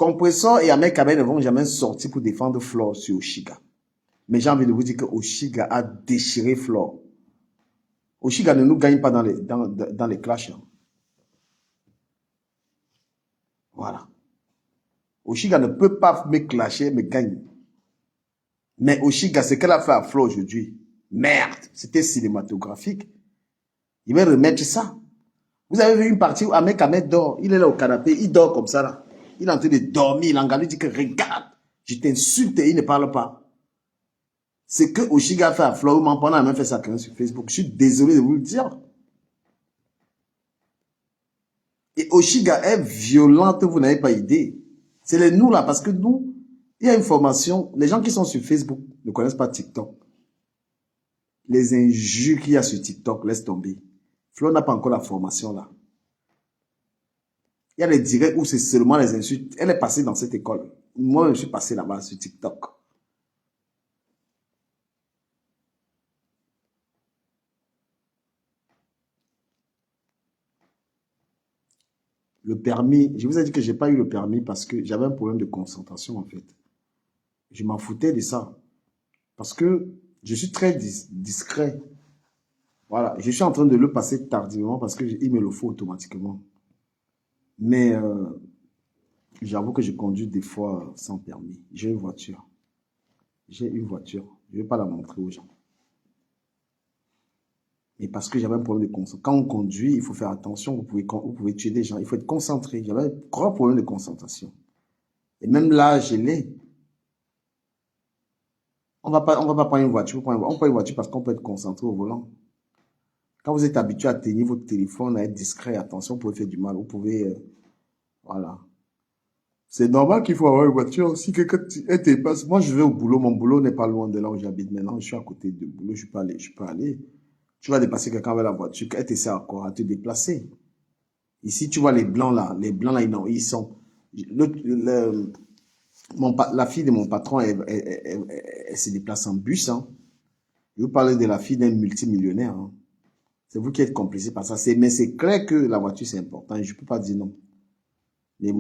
Compressor et Ahmed Kabé ne vont jamais sortir pour défendre Flore sur Oshiga. Mais j'ai envie de vous dire que Oshiga a déchiré Flore. Oshiga ne nous gagne pas dans les clashs. Hein. Voilà. Oshiga ne peut pas me clasher, me gagner. Mais Oshiga, ce qu'elle a fait à Flore aujourd'hui, merde, c'était cinématographique. Il va remettre ça. Vous avez vu une partie où Ahmed Kabé dort. Il est là au canapé, il dort comme ça là. Il est en train de dormir, il lui dit que regarde, je t'insulte et il ne parle pas. Ce que Oshiga a fait à Flore, pendant a même fait ça sur Facebook. Je suis désolé de vous le dire. Et Oshiga est violente, vous n'avez pas idée. C'est les nous là, parce que nous, il y a une formation, les gens qui sont sur Facebook ne connaissent pas TikTok. Les injures qu'il y a sur TikTok, laisse tomber. Flore n'a pas encore la formation là. Il y a les directs où c'est seulement les insultes. Elle est passée dans cette école. Moi, je suis passé là-bas sur TikTok. Le permis, je vous ai dit que je n'ai pas eu le permis parce que j'avais un problème de concentration en fait. Je m'en foutais de ça. Parce que je suis très discret. Voilà, je suis en train de le passer tardivement parce qu'il me le faut automatiquement. Mais j'avoue que je conduis des fois sans permis. J'ai une voiture. J'ai une voiture. Je ne vais pas la montrer aux gens. Et parce que j'avais un problème de concentration. Quand on conduit, il faut faire attention. Vous pouvez tuer des gens. Il faut être concentré. J'avais un gros problème de concentration. Et même là, je l'ai. On va pas prendre une voiture. On prend une voiture parce qu'on peut être concentré au volant. Quand vous êtes habitué à tenir votre téléphone, à être discret, attention, vous pouvez faire du mal. Vous pouvez... voilà. C'est normal qu'il faut avoir une voiture. Si quelqu'un te passe... Moi, je vais au boulot. Mon boulot n'est pas loin de là où j'habite maintenant. Je suis à côté du boulot. Je peux aller. Tu vas dépasser quelqu'un avec la voiture. Elle te sert à quoi? À te déplacer. Ici, tu vois les blancs là. Les blancs là, ils sont... la fille de mon patron, elle se déplace en bus. Hein. Je vous parle de la fille d'un multimillionnaire. Hein. C'est vous qui êtes complice par ça. Mais c'est clair que la voiture, c'est important. Je ne peux pas dire non. Mais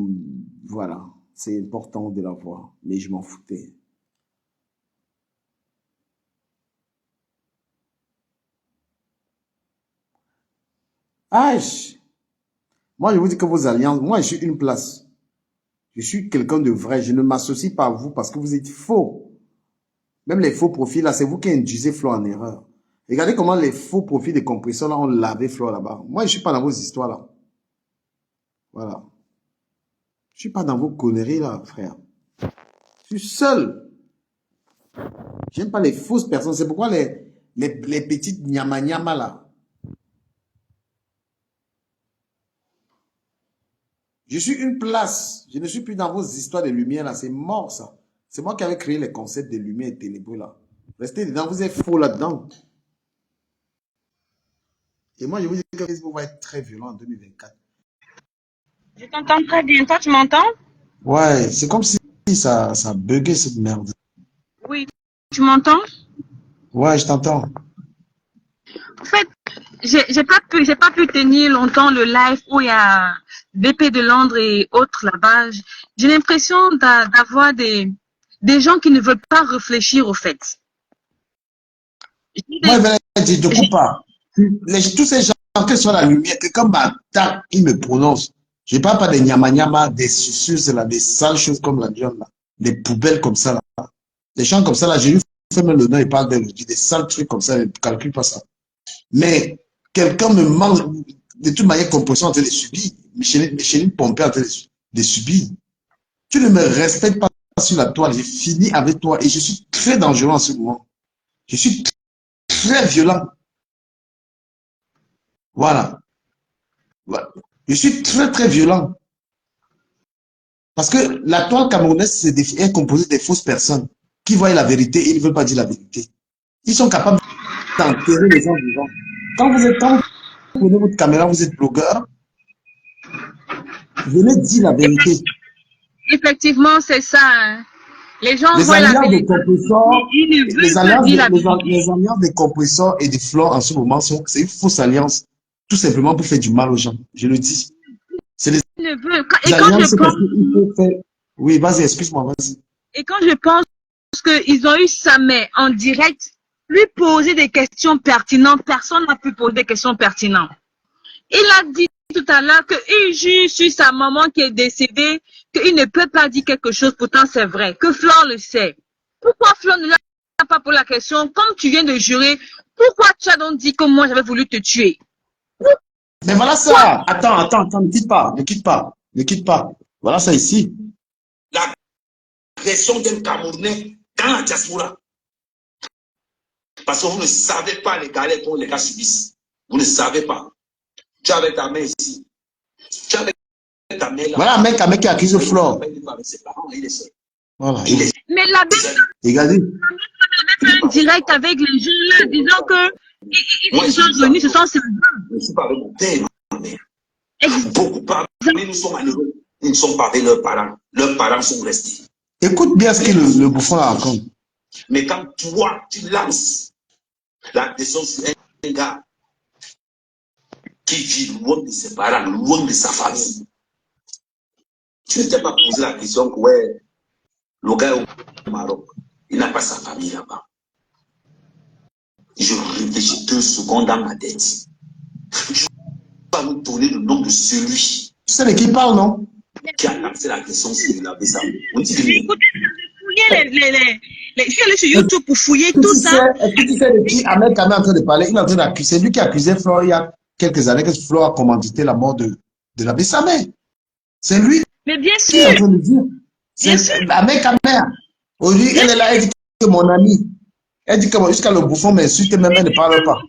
voilà, c'est important de l'avoir. Mais je m'en foutais. Ah, moi, je vous dis que vos alliances, moi, je suis une place. Je suis quelqu'un de vrai. Je ne m'associe pas à vous parce que vous êtes faux. Même les faux profils, là, c'est vous qui induisez Flore en erreur. Regardez comment les faux profils de compresseurs, là, ont lavé Flore là-bas. Moi, je ne suis pas dans vos histoires, là. Voilà. Je ne suis pas dans vos conneries, là, frère. Je suis seul. J'aime pas les fausses personnes. C'est pourquoi les petites nyama là. Je suis une place. Je ne suis plus dans vos histoires de lumière là. C'est mort ça. C'est moi qui avais créé les concepts de lumière et ténébreux là. Restez dedans. Vous êtes faux là-dedans. Et moi, je vous dis que Facebook va être très violent en 2024. Je t'entends très bien. Toi, tu m'entends? Ouais, c'est comme si ça buguait cette merde. Oui, tu m'entends? Ouais, je t'entends. En fait, j'ai pas pu tenir longtemps le live où il y a BP de Londres et autres là-bas. J'ai l'impression d'avoir des gens qui ne veulent pas réfléchir au fait. Moi, je ne coupe pas. Tous ces gens qui sont à la lumière, que quand m'attaque, ils me prononcent. Je ne parle pas des nyama, des sucus, là, des sales choses comme la viande, là, des poubelles comme ça. Là. Des gens comme ça, là, j'ai eu fait même le nom, il parle des sales trucs comme ça, il ne calcule pas ça. Mais quelqu'un me manque, de toute manière, composition en train de subir. Micheline Pompé en train de subir. Tu ne me respectes pas sur la toile, j'ai fini avec toi et je suis très dangereux en ce moment. Je suis très violent. Voilà. Je suis très, très violent. Parce que la toile camerounaise est composée de fausses personnes qui voient la vérité et ils ne veulent pas dire la vérité. Ils sont capables d'enterrer les gens vivants. Quand vous prenez votre caméra, vous êtes blogueur, venez dire la vérité. Effectivement, c'est ça. Hein. Les gens voient la vérité. Les alliances des compresseurs et des Flore en ce moment, c'est une fausse alliance. Tout simplement pour faire du mal aux gens. Je le dis. C'est les alliances parce qu'il faut faire. Oui, vas-y, excuse-moi, vas-y. Et quand je pense qu'ils ont eu Samé en direct, lui poser des questions pertinentes, personne n'a pu poser des questions pertinentes. Il a dit tout à l'heure qu'il juge sur sa maman qui est décédée, qu'il ne peut pas dire quelque chose, pourtant c'est vrai, que Flore le sait. Pourquoi Flore ne l'a pas posé la question, comme tu viens de jurer, pourquoi tu as donc dit que moi j'avais voulu te tuer? Mais voilà ça. Attends, ne quitte pas, ne quitte pas, ne quitte pas. Voilà ça ici. L'agression d'un Camerounais dans la diaspora. Parce que vous ne savez pas les galères dont les gars subissent. Vous ne savez pas. Tu avais ta mère ici. Tu avais ta mère là. Voilà un mec qui a accusé Flore. Voilà. Mais l'abbé avait fait un direct avec les gens là, disant que ils sont venus, ce sont ces gens. Je suis pas avec mon père, ma mère. Beaucoup parmi nous sont malheureux. Ils ne sont pas avec leurs parents. Leurs parents sont restés. Écoute bien ce que le bouffon raconte. Mais quand toi, tu lances la question sur un gars qui vit loin de ses parents, loin de sa famille, tu ne t'es pas posé la question que ouais, le gars est au Maroc, il n'a pas sa famille là-bas. Je réfléchis 2 secondes dans ma tête. Je vais nous donner le nom de celui. Tu sais de qui parle, non? Qui a lancé la question sur la BSA. Écoutez, je suis allé sur YouTube pour fouiller tout ça. Est-ce que tu sais de qui Ahmed Kamé est en train de parler? Il est en train d'accuser. C'est lui qui accusait Flore il y a quelques années que Flore a commandité la mort de la Bessamé. C'est lui. Mais bien qui est en sûr. train de dire. C'est Ahmed Kamé. Aujourd'hui, elle est là, elle dit que mon ami. Elle dit que jusqu'à le bouffon m'insulte, même elle ne parle pas.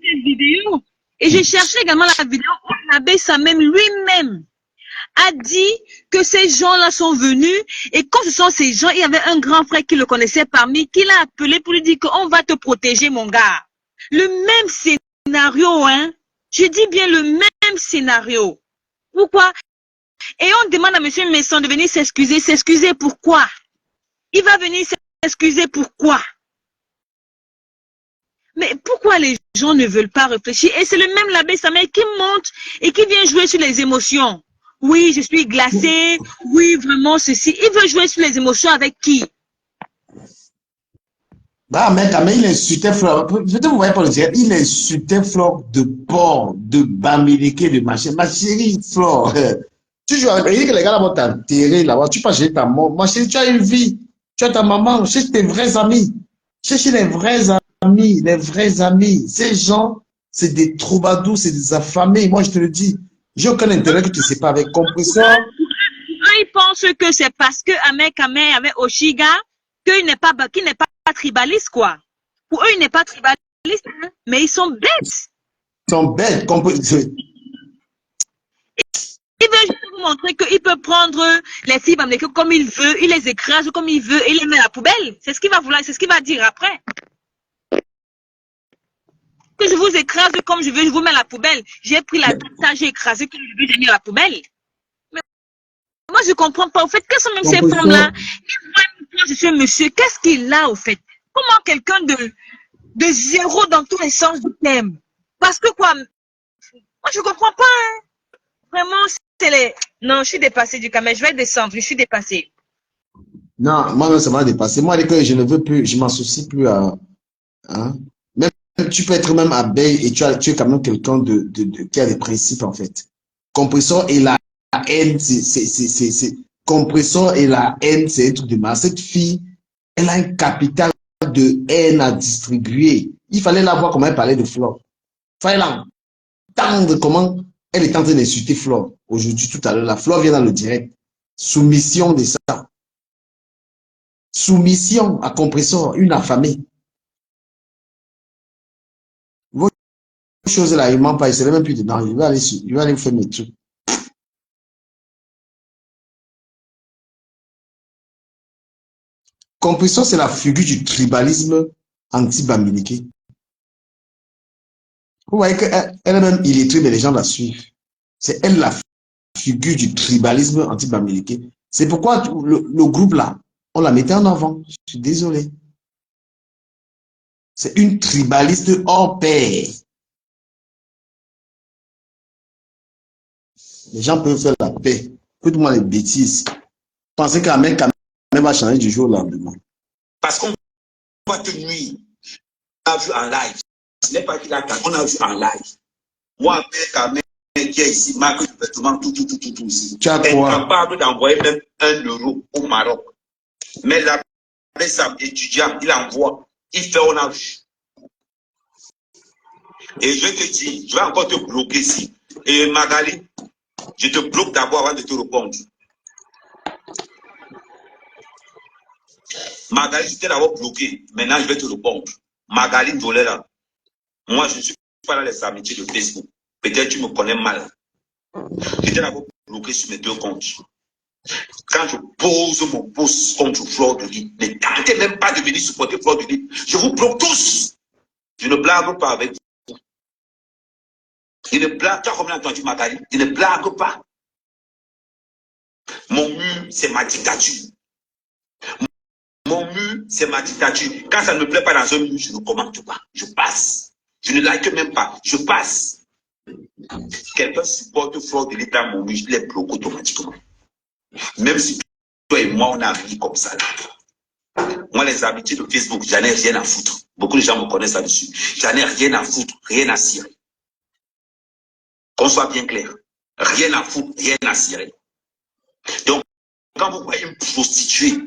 Et j'ai cherché également la vidéo où l'abbé Samem lui-même a dit que ces gens-là sont venus et quand ce sont ces gens, il y avait un grand frère qui le connaissait parmi, qui l'a appelé pour lui dire qu'on va te protéger, mon gars. Le même scénario, hein. Je dis bien le même scénario. Pourquoi? Et on demande à M. Messon de venir s'excuser. S'excuser pourquoi? Il va venir s'excuser pourquoi? Mais pourquoi les gens ne veulent pas réfléchir? Et c'est le même l'abbé Samuel qui monte et qui vient jouer sur les émotions. Oui, je suis glacé. Oui, vraiment, ceci. Il veut jouer sur les émotions avec qui? Bah, mais il insultait Flore. Peut-être vous voyez pas le dire. Il insultait Flore de porc, de bamileke, de machin. Ma chérie, Flore. Tu joues avec. Il dit que les gars là vont t'enterrer là-bas. Tu pas gérer ta mort. Ma chérie, tu as une vie. Tu as ta maman. Cherche tes vrais amis. Cherche les vrais amis. Les vrais amis. Ces gens, c'est des troubadours, c'est des affamés. Moi, je te le dis. J'ai aucun intérêt que tu ne sais pas avec compresseur. Ils pensent que c'est parce que Ahmed Kamé avait Oshiga qu'il n'est pas tribaliste, quoi. Pour eux, il n'est pas tribaliste, hein, mais ils sont bêtes. Ils sont bêtes. Il veut juste vous montrer qu'il peut prendre les filles comme il veut, il les écrase comme il veut et il les met à la poubelle. C'est ce qu'il va vouloir, c'est ce qu'il va dire après. Que je vous écrase comme je veux, je vous mets à la poubelle. J'ai pris la tata, j'ai écrasé comme je veux, j'ai mis à la poubelle. Mais moi, je ne comprends pas. Au fait, quelles sont même ces femmes-là? Je suis monsieur, qu'est-ce qu'il a, au fait? Comment quelqu'un de zéro dans tous les sens du thème? Parce que quoi? Moi, je ne comprends pas. Hein. Vraiment, c'est les... Non, je suis dépassée du camel. Je vais descendre, je suis dépassée. Non, moi, ça m'a dépassé. Moi, je ne veux plus, je m'en soucie plus à... Hein? Même, tu peux être même abeille et tu es quand même quelqu'un qui a des principes, en fait. Compresseur et la haine, Compresseur et la haine, c'est un truc de mal. Cette fille, elle a un capital de haine à distribuer. Il fallait la voir comment elle parlait de Flore. Il fallait l'entendre comment elle est en train d'insulter Flore. Aujourd'hui, tout à l'heure, la Flore vient dans le direct. Soumission de ça. Soumission à compresseur, une affamée. Vos choses là, il ne ment pas, il ne serait même plus dedans. Il va aller faire mes trucs. Compresseur, c'est la figure du tribalisme anti-bamileke. Vous voyez qu'elle-même illettrée, mais les gens la suivent. C'est elle la figure du tribalisme anti-bamileke. C'est pourquoi le groupe là, on la mettait en avant. Je suis désolé. C'est une tribaliste hors pair. Les gens peuvent faire la paix. Peu de moi les bêtises. Pensez qu'un mec Internet va changer du jour au lendemain. Parce qu'on va te nuire. On a vu en live. Ce n'est pas qu'il a on a vu en live. Moi, quand même, qui est ici, marque de vêtements, tout ici. Tu as est quoi? capable d'envoyer même 1 euro au Maroc. Mais là, ça étudiant, il envoie. Il fait, on a vu. Et je te dis, je vais encore te bloquer ici. Et Magali, je te bloque d'abord avant de te répondre. Magali, je t'ai d'abord bloqué. Maintenant, je vais te répondre. Magali Dolera, moi, je ne suis pas dans les amitiés de Facebook. Peut-être tu me connais mal. Je t'ai d'abord bloqué sur mes 2 comptes. Quand je pose mon post contre Fleur de Lys, ne tentez même pas de venir supporter Fleur de Lys. Je vous bloque tous. Je ne blague pas avec vous. Je ne blague pas, comme l'a entendu Magali. Je ne blague pas. Mon mur, c'est ma dictature. Mon mur, c'est ma dictature. Quand ça ne me plaît pas dans un mur, je ne commente pas. Je passe. Je ne like même pas. Je passe. Quelqu'un supporte Fleur de Lys dans mon mur, je les bloque automatiquement. Même si toi et moi, on a ri comme ça. Là. Moi, les habitudes de Facebook, j'en ai rien à foutre. Beaucoup de gens me connaissent là-dessus. J'en ai rien à foutre, rien à cirer. Qu'on soit bien clair. Rien à foutre, rien à cirer. Donc, quand vous voyez une prostituée,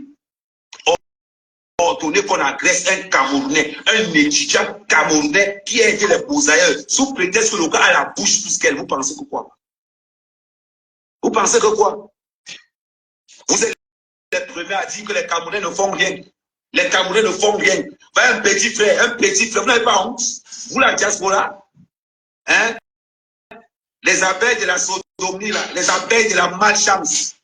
ordonner qu'on agresse un Camerounais, un étudiant Camerounais qui a été les beaux-ailleurs, sous prétexte que le gars a la bouche plus qu'elle, vous pensez que quoi? Vous pensez que quoi? Vous êtes les premiers à dire que les Camerounais ne font rien. Les Camerounais ne font rien. Un petit frère, vous n'avez pas honte? Vous, la diaspora, hein? Les abeilles de la sodomie, là, les abeilles de la malchance,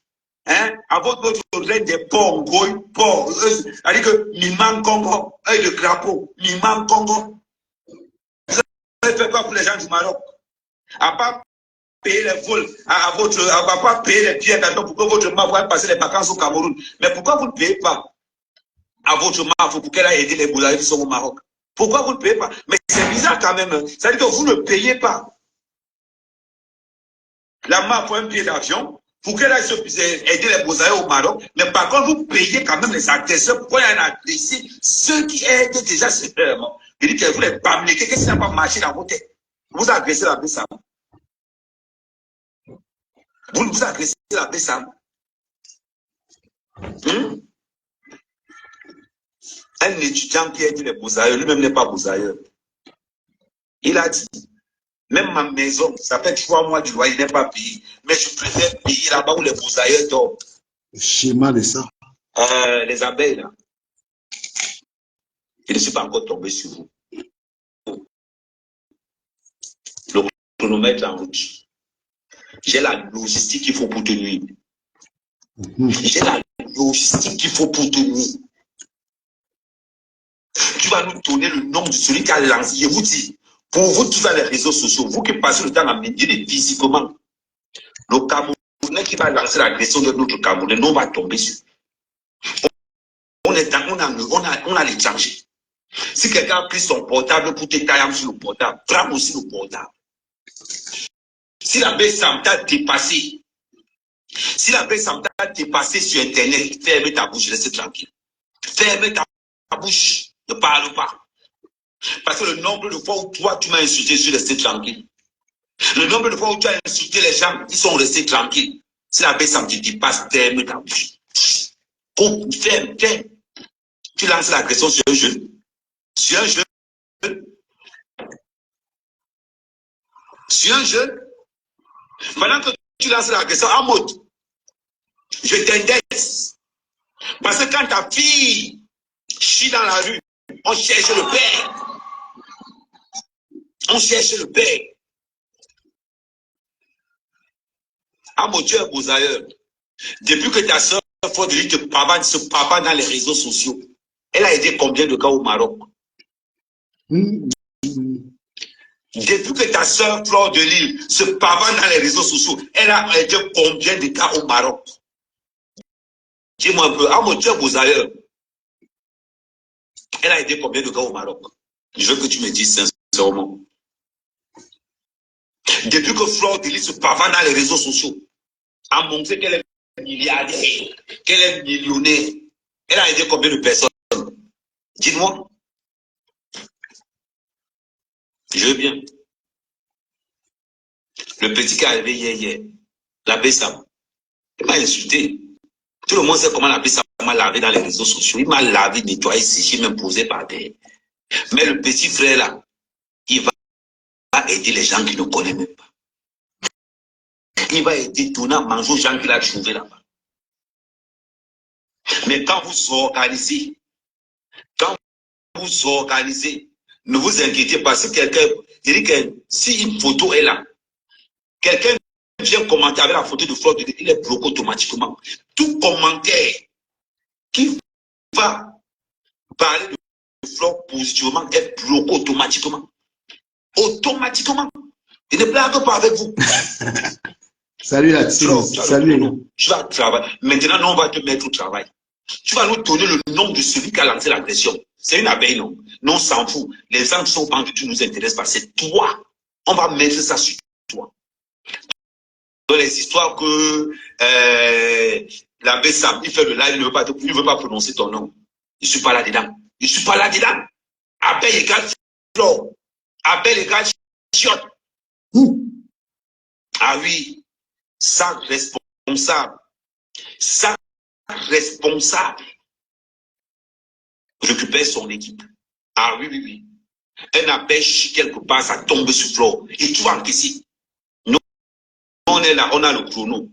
hein? À votre reine des porcs, porcs, c'est-à-dire que Mimam Congo, œil de crapaud, Mimam Congo. Vous avez fait quoi pour les gens du Maroc? À part payer les vols, à pas payer les billets d'avion pour que votre maman puisse passer les vacances au Cameroun. Mais pourquoi vous ne payez pas à votre maman pour qu'elle aille aider les boulangers qui sont au Maroc? Pourquoi vous ne payez pas? Mais c'est bizarre quand même. C'est-à-dire que vous ne payez pas la maman pour un billet d'avion pour qu'elle aille aider les boulangers au Maroc. Mais par contre, vous payez quand même les agresseurs. Pourquoi il y en a agressé ceux qui aident déjà sévèrement? Il dit que vous les bâmez. Qu'est-ce qui n'a pas marché dans vos têtes? Vous agressez la Bessam. Vous nous agressez la Bessam. Un étudiant qui a dit les beaux-ailleurs, lui-même n'est pas beaux-ailleurs. Il a dit, même ma maison, ça fait 3 mois du loyer, il n'est pas payé. Mais je préfère payer là-bas où les beaux-ailleurs dorment. Le schéma de ça. Les abeilles, là. Je ne suis pas encore tombé sur vous. Le chronomètre en route. J'ai la logistique qu'il faut pour te nuire. J'ai la logistique qu'il faut pour te nuire. Tu vas nous donner le nom de celui qui a lancé. Je vous dis, pour vous tous dans les réseaux sociaux, vous qui passez le temps à méditer physiquement, le Camerounais qui va lancer l'agression de notre Camerounais, nous on va tomber sur. On a l'étranger. Si quelqu'un a pris son portable pour te tailler sur le portable, frappe aussi le portable. Si la Bessam t'a dépassé, sur Internet, ferme ta bouche, laisse tranquille. Ferme ta bouche, ne parle pas. Parce que le nombre de fois où toi, tu m'as insulté, je suis resté tranquille. Le nombre de fois où tu as insulté les gens, ils sont restés tranquilles. Si la Bessam te dépasse, ferme ta bouche. Ferme. Tu lances l'agression sur un jeune. Sur un jeune. Pendant que tu lances l'agression en mode, je t'indexe. Parce que quand ta fille chie dans la rue, on cherche le père. Ah mon Dieu, beaux-ailleurs. Depuis que ta soeur Fleur de Lys se pavane dans les réseaux sociaux, elle a aidé combien de cas au Maroc? Depuis que ta soeur Fleur de Lys se pavane dans les réseaux sociaux, elle a aidé combien de cas au Maroc? Dis-moi un peu. Ah mon Dieu, beaux-ailleurs. Elle a aidé combien de cas au Maroc? Je veux que tu me dises sincèrement. Depuis que Fleur de Lys se pavane dans les réseaux sociaux, a montré qu'elle est milliardaire, qu'elle est millionnaire. Elle a aidé combien de personnes? Dites-moi. Je veux bien. Le petit qui est arrivé hier, l'abbé Sam, il m'a insulté. Tout le monde sait comment l'abbé Sam m'a lavé dans les réseaux sociaux. Il m'a lavé, nettoyé, séché, même posé par terre. Mais le petit frère là, il va aider les gens qui ne connaissent même pas. Il va aider donner à manger aux gens qu'il a trouvés là-bas. Mais quand vous organisez, ne vous inquiétez pas. Si quelqu'un, il dit que si une photo est là, quelqu'un vient commenter avec la photo de Flore, il est bloqué automatiquement. Tout commentaire qui va parler de Flore positivement est bloqué automatiquement. Automatiquement. Il ne blague pas avec vous. Salut la team. Salut. Tu vas travailler. Maintenant, nous, on va te mettre au travail. Tu vas nous donner le nom de celui qui a lancé l'agression. C'est une abeille, non? Non, on s'en fout. Les gens qui sont vendus, tu nous intéresses pas. C'est toi. On va mettre ça sur toi. Dans les histoires que l'abbé Sam, il fait le live, il ne veut pas prononcer ton nom. Je ne suis pas là-dedans. Je ne suis pas là-dedans. Abeille égale Flore. Abeille égale chiotte. Ah oui. Ça responsable. Ça responsable. Récupère son équipe. Ah oui, oui, oui. Un abeille chie quelque part, ça tombe sur Flore. Et tu vas encaisser. Nous, on est là, on a le chrono.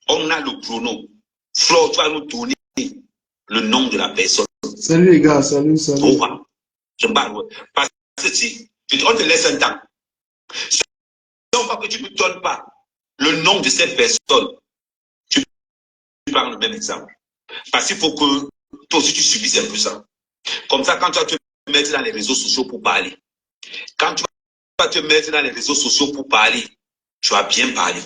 On a le chrono. Flore, tu vas nous donner le nom de la personne. Salut les gars, salut. Je parle. Parce que si on te laisse un temps, si on voit que tu ne me donnes pas le nom de cette personne, tu prends le même exemple. Parce qu'il faut que toi aussi tu subisses un peu ça. Comme ça, quand tu vas te mettre dans les réseaux sociaux pour parler, quand tu vas te mettre dans les réseaux sociaux pour parler, tu vas bien parler.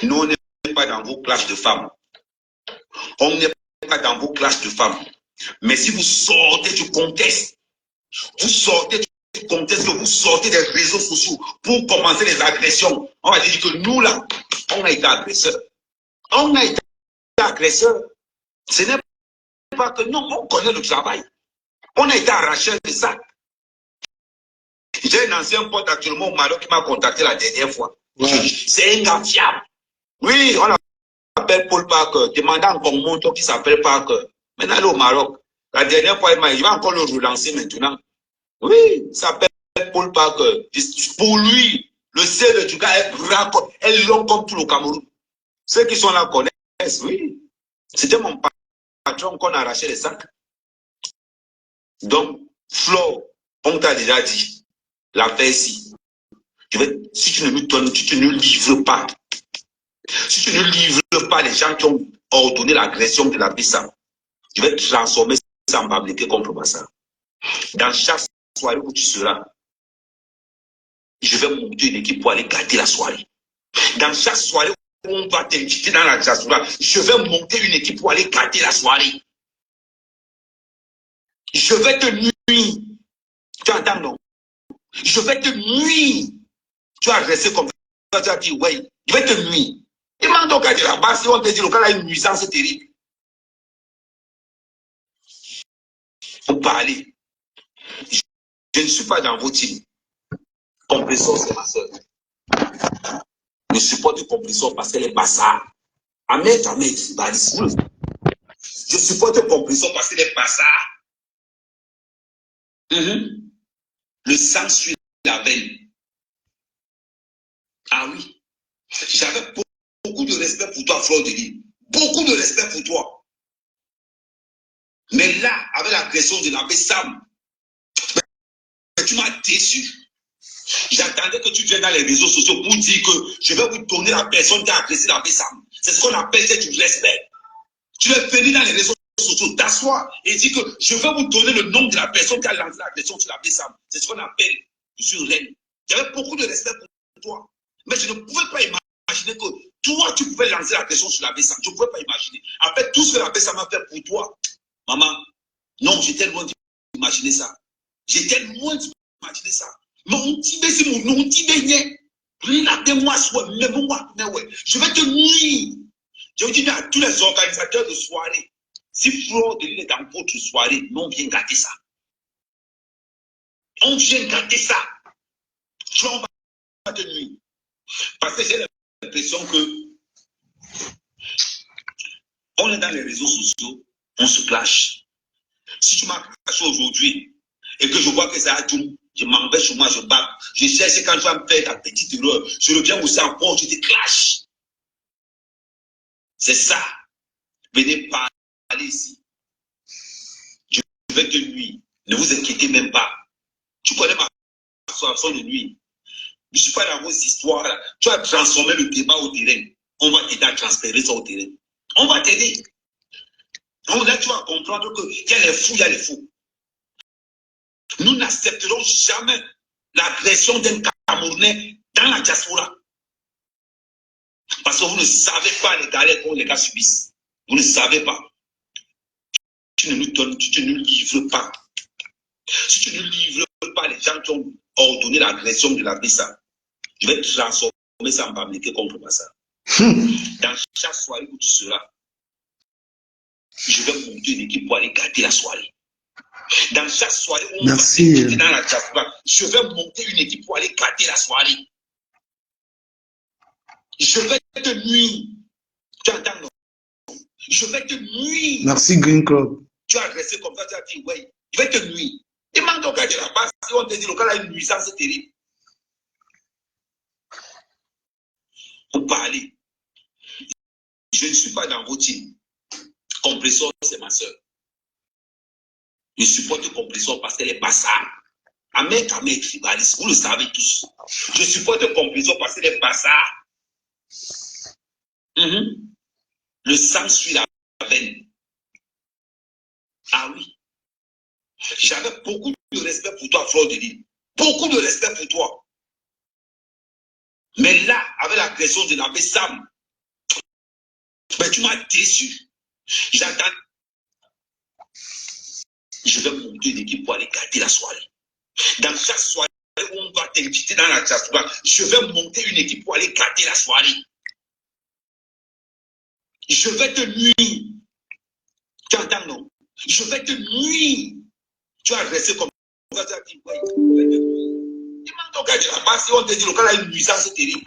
Nous, on n'est pas dans vos classes de femmes. On n'est pas dans vos classes de femmes. Mais si vous sortez du contexte, que vous sortez des réseaux sociaux pour commencer les agressions, on va dire que nous, là, on a été agresseurs. On a été agresseurs. Ce n'est pas que non, on connaît le travail. On a été arracheurs de ça. J'ai un ancien pote actuellement au Maroc qui m'a contacté la dernière fois. Ouais. C'est un gars fiable. Oui, on l'appelle Paul Parker. Demandant encore mon monto qui s'appelle Parker. Maintenant, il est au Maroc. La dernière fois, il va encore le relancer maintenant. Oui, il s'appelle Paul Parker. Pour lui, le CV du gars est grand, est long comme tout le Cameroun. Ceux qui sont là connaissent, oui. C'était mon patron qu'on a arraché les sacs. Donc, Flore, on t'a déjà dit, l'affaire ici. Si tu ne lui donnes, si tu ne livres pas, si tu ne livres pas les gens qui ont ordonné l'agression de la Bissau, je vais transformer ça en babliqué contre Bassa. Dans chaque soirée où tu seras, je vais monter une équipe pour aller gâter la soirée. Dans chaque soirée où on va t'inviter dans la diaspora, je vais monter une équipe pour aller gâter la soirée. Je vais te nuire. Tu entends, non? Je vais te nuire. Tu as resté comme ça, tu as dit, ouais, je vais te nuire. Demande au gars de la base, si on te dit, le gars a une nuisance terrible. Faut parler. Je ne suis pas dans vos teams. Compressor, c'est ma soeur. Je supporte de Compressor parce qu'elle est bassard. Ahmed, je supporte Compressor parce qu'elle est bassard. Le sang suit la veine. Ah oui. J'avais beaucoup de respect pour toi, Flore de Lille. Beaucoup de respect pour toi. Mais là, avec l'agression de l'abbé Sam, tu m'as déçu. J'attendais que tu viennes dans les réseaux sociaux pour dire que je vais vous donner la personne qui a agressé l'abbé Sam. C'est ce qu'on appelle du respect. Tu es venu dans les réseaux sociaux, t'asseoir et dire que je vais vous donner le nom de la personne qui a lancé l'agression sur l'abbé Sam. C'est ce qu'on appelle sur reine. J'avais beaucoup de respect pour toi. Mais je ne pouvais pas imaginer que toi, tu pouvais lancer l'agression sur l'abbé Sam. Je ne pouvais pas imaginer. Après tout ce que l'abbé Sam a fait pour toi, maman, non, j'étais loin d'imaginer ça. J'étais loin d'imaginer ça. Mais on dit, c'est mon nom, on dit, regardez-moi, soit, mais moi, mais ouais, je vais te nuire. Je vous dis à tous les organisateurs de soirée, si Fleur de Lille est dans votre soirée, non, on vient gâter ça. On vient gâter ça. Fleur va te nuire. Parce que j'ai l'impression que on est dans les réseaux sociaux, on se clash. Si tu m'as clashé aujourd'hui et que je vois que ça a tout, je m'en vais chez moi, je bats. Je cherche quand tu vas me faire ta petite erreur. Je reviens aussi en porte, je te clash. C'est ça. Venez parler ici. Je vais te nuire. Ne vous inquiétez même pas. Tu connais ma façon de nuire. Je ne suis pas dans vos histoires là. Tu as transformé le débat au terrain. On va t'aider à transférer ça au terrain. On va t'aider. Donc là, tu vas comprendre qu'il y a les fous, il y a les fous. Nous n'accepterons jamais l'agression d'un Camerounais dans la diaspora. Parce que vous ne savez pas les galères que les gars subissent. Vous ne savez pas. Tu ne nous donnes, tu ne nous livres pas. Si tu ne livres pas les gens qui ont ordonné l'agression de la Bissa, je vais transformer ça en Bamileke contre Massa. Dans chaque soirée où tu seras, je vais monter une équipe pour aller gâter la soirée. Dans chaque soirée où on va être dans la diaspora, je vais monter une équipe pour aller gâter la soirée. Je vais te nuire. Tu entends, non? Je vais te nuire. Merci, Green Club. Tu as agressé comme ça, tu as dit, ouais, je vais te nuire. Demande au gars de la base si on te dit le gars a une nuisance terrible. Pour parler. Je ne suis pas dans vos teams. Compressor, c'est ma soeur. Je supporte Compressor parce qu'elle est bassard. Amen, tribaliste, vous le savez tous. Je supporte Compressor parce qu'elle est bassard. Le sang suit la veine. Ah oui. J'avais beaucoup de respect pour toi, Fleur de Lille. Beaucoup de respect pour toi. Mais là, avec l'agression de l'abbé Sam, mais tu m'as déçu. J'attends. Je vais monter une équipe pour aller gâter la soirée. Dans chaque soirée où on va t'inviter dans la diaspora, je vais monter une équipe pour aller gâter la soirée. Je vais te nuire. Tu entends, non? Je vais te nuire. Tu as resté comme ça, tu as dit, ouais, je vais te nuire. Demande au gars de la base si on te dit le gars a une nuisance terrible.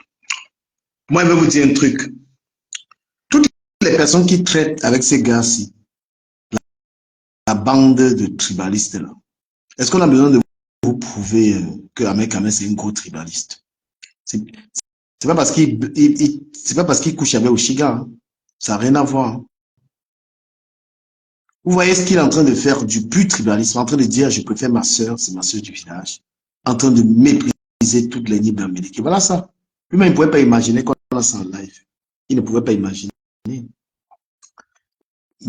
Moi, je vais vous dire un truc. Toutes les personnes qui traitent avec ces gars-ci, la bande de tribalistes là, est-ce qu'on a besoin de vous prouver que Ahmed Kamel c'est un gros tribaliste? C'est pas parce qu'il couche avec Oshiga, hein. Ça n'a rien à voir. Hein. Vous voyez ce qu'il est en train de faire du pur tribalisme, en train de dire je préfère ma soeur, c'est ma soeur du village, en train de mépriser toutes les nids d'Amérique. Voilà ça. Lui-même, il ne pouvait pas imaginer qu'on a ça en live. Il ne pouvait pas imaginer. Mais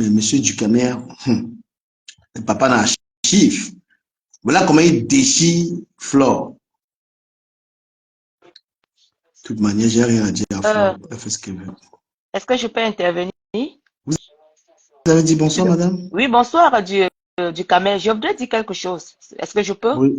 monsieur Ducamer, le papa n'a chiffre. Voilà comment il déchire Flore. De toute manière, j'ai rien à dire à Flore. Elle fait ce qu'elle veut. Est-ce que je peux intervenir? Vous avez dit bonsoir, madame? Oui, bonsoir du Camer. Je voudrais dire quelque chose. Est-ce que je peux? Oui.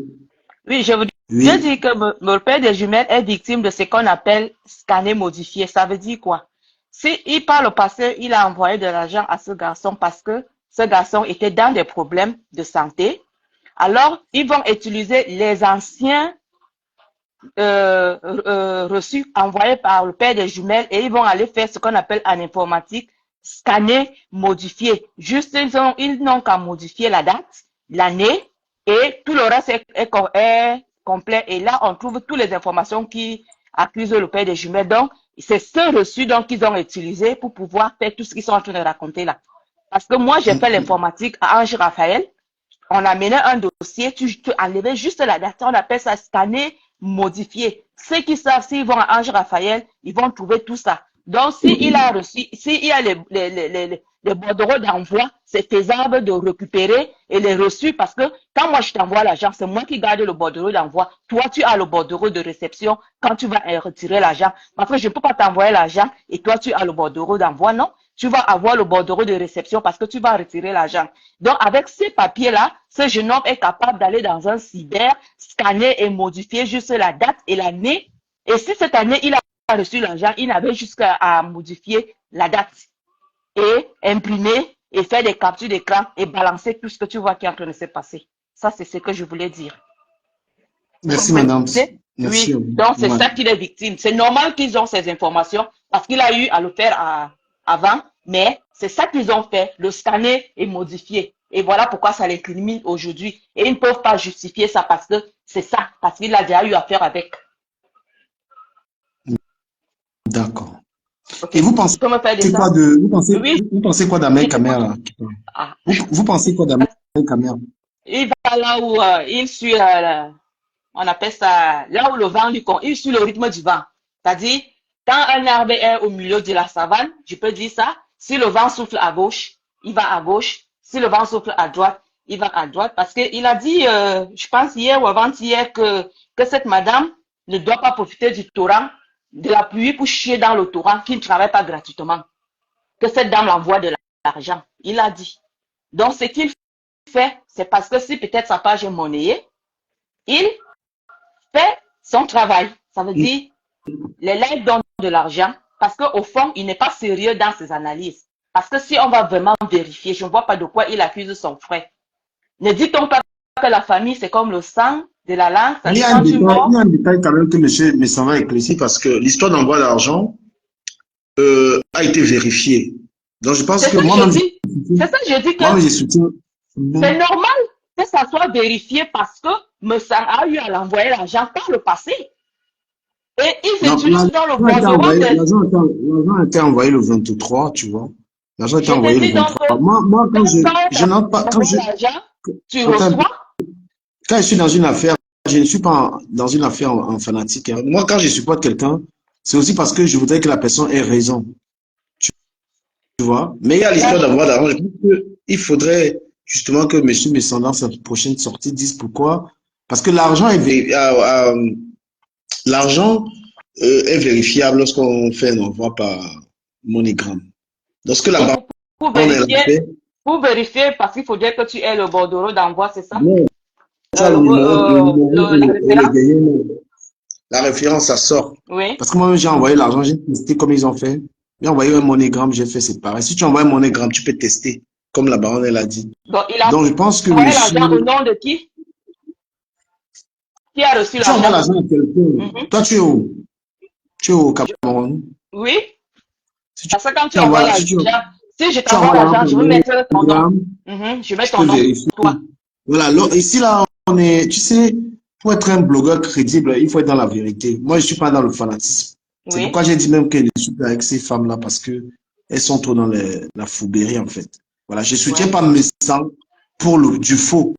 Oui, je voudrais dire que mon père des jumelles est victime de ce qu'on appelle scanner modifié. Ça veut dire quoi? Si par le passé, il a envoyé de l'argent à ce garçon parce que ce garçon était dans des problèmes de santé, alors ils vont utiliser les anciens reçus envoyés par le père des jumelles et ils vont aller faire ce qu'on appelle en informatique scanner, modifier. Juste, ils n'ont qu'à modifier la date, l'année et tout le reste est complet. Et là, on trouve toutes les informations qui accusent le père des jumelles. Donc, c'est ce reçu qu'ils ont utilisé pour pouvoir faire tout ce qu'ils sont en train de raconter là. Parce que moi, j'ai fait l'informatique à Ange Raphaël. On a mené un dossier, tu enlevais juste la date, on appelle ça scanner, modifier. Ceux qui savent, s'ils vont à Ange Raphaël, ils vont trouver tout ça. Donc, s'il a reçu, s'il y a les bordereaux d'envoi, c'est faisable de récupérer et les reçus parce que quand moi je t'envoie l'argent, c'est moi qui garde le bordereau d'envoi. Toi, tu as le bordereau de réception quand tu vas retirer l'argent. Parce que je ne peux pas t'envoyer l'argent et toi, tu as le bordereau d'envoi, non? Tu vas avoir le bordereau de réception parce que tu vas retirer l'argent. Donc, avec ces papiers-là, ce jeune homme est capable d'aller dans un cyber, scanner et modifier juste la date et l'année. Et si cette année, il a reçu l'argent, il n'avait jusqu'à modifier la date. et imprimer et faire des captures d'écran et balancer tout ce que tu vois qui est en train de se passer. Ça, c'est ce que je voulais dire. Vous Merci, madame. comprenez? Merci. Oui, donc c'est Ouais. ça qu'il est victime. C'est normal qu'ils ont ces informations parce qu'il a eu à le faire avant, mais c'est ça qu'ils ont fait. Le scanner est modifié. Et voilà pourquoi ça les criminise aujourd'hui. Et ils ne peuvent pas justifier ça parce que c'est ça, parce qu'il a déjà eu affaire avec. D'accord. Ok. Et vous pensez Tu peux me faire des quoi ça? de, Oui, vous pensez quoi je d'Ahmed t'écoute. Kamer, là? Ah. Vous pensez quoi d'Ahmed Kamer? Il va là où il suit, on appelle ça, là où le vent lui compte, il suit le rythme du vent. C'est-à-dire, quand un arbre est au milieu de la savane, je peux dire ça, si le vent souffle à gauche, il va à gauche. Si le vent souffle à droite, il va à droite. Parce qu'il a dit, je pense hier ou avant-hier, que cette madame ne doit pas profiter du torrent, de la pluie pour chier dans le torrent, qui ne travaille pas gratuitement. Que cette dame l'envoie de l'argent. Il a dit. Donc, ce qu'il fait, c'est parce que si peut-être sa page est monnayée, il fait son travail. Ça veut dire, les lives donnent de l'argent parce qu'au fond, il n'est pas sérieux dans ses analyses. Parce que si on va vraiment vérifier, je ne vois pas de quoi il accuse son frère. Ne dit-on pas que la famille, c'est comme le sang de la langue, ça Il y dit a un quand tu détail, mords. il y a un détail quand même que monsieur Messamba éclaircit parce que l'histoire d'envoi d'argent a été vérifiée. Donc, je pense C'est que ça que je moi-même, dis. C'est ça que je dis que moi-même, je soutiens. c'est normal que ça soit vérifié parce que Messang a eu à l'envoyer l'argent par le passé. Et ils Non, utilisent dans le bordereau de... l'argent a été envoyé le 23, tu vois. L'argent a été Je te envoyé le dis donc 23. que Moi, quand je n'entre pas, on envoie l'argent, tu attends un peu. reçois. Quand je suis dans une affaire, je ne suis pas dans une affaire en fanatique, hein. Moi, quand je supporte quelqu'un, c'est aussi parce que je voudrais que la personne ait raison. Tu vois. Mais il y a l'histoire d'avoir d'argent. Je pense qu'il faudrait justement que M. Messon, dans sa prochaine sortie, dise pourquoi. Parce que l'argent est vérifiable lorsqu'on fait un envoi par MoneyGram. Lorsque la Et banque pour elle a vérifier, fait, parce qu'il faudrait que tu aies le bordereau d'envoi, c'est ça? non, ça, le numéro La et le référence? gagnant, la référence, ça sort. Oui. Parce que moi, j'ai envoyé l'argent, j'ai testé comme ils ont fait. J'ai envoyé un MoneyGram, j'ai fait, c'est pareil. Si tu envoies un MoneyGram, tu peux tester, comme la baronne, elle a dit. Donc, il a Donc, je pense que envoyé l'argent au monsieur, nom de qui? Qui a reçu tu envoies l'argent? l'argent à quelqu'un. Mhm. Toi, tu es où? Tu es au Je- Cameroun. Oui. Si Parce que quand tu tu envoies envoies, l'argent, si je tu t'envoie envoies l'argent l'argent, par je vais mettre ton nom. MoneyGram, Je mets tu ton peux nom, vérifier. toi. Voilà. Ici, là, on est, tu sais, pour être un blogueur crédible, il faut être dans la vérité. Moi, je suis pas dans le fanatisme. C'est Oui. pourquoi j'ai dit même que je suis avec ces femmes-là parce que elles sont trop dans la fourberie, en fait. Voilà. Je soutiens Ouais. pas mes sangs pour du faux.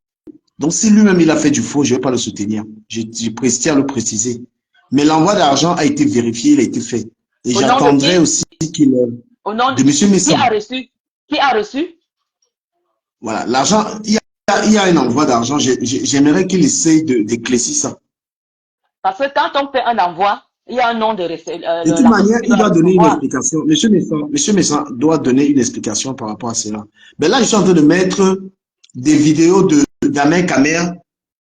Donc, si lui-même il a fait du faux, je vais pas le soutenir. Je précise à le préciser. Mais l'envoi d'argent a été vérifié, il a été fait. Et Au nom de j'attendrai qui? aussi qu'il, Au nom de de monsieur qui Messan. a reçu? Qui a reçu? Voilà. L'argent, il y a un envoi d'argent. J'aimerais qu'il essaye d'éclaircir ça. Parce que quand on fait un envoi, il y a un nom de De toute la personne manière, qui il va doit donner une recevoir. explication. Monsieur Messan doit donner une explication par rapport à cela. Mais là, je suis en train de mettre des vidéos d'Amen Kamer.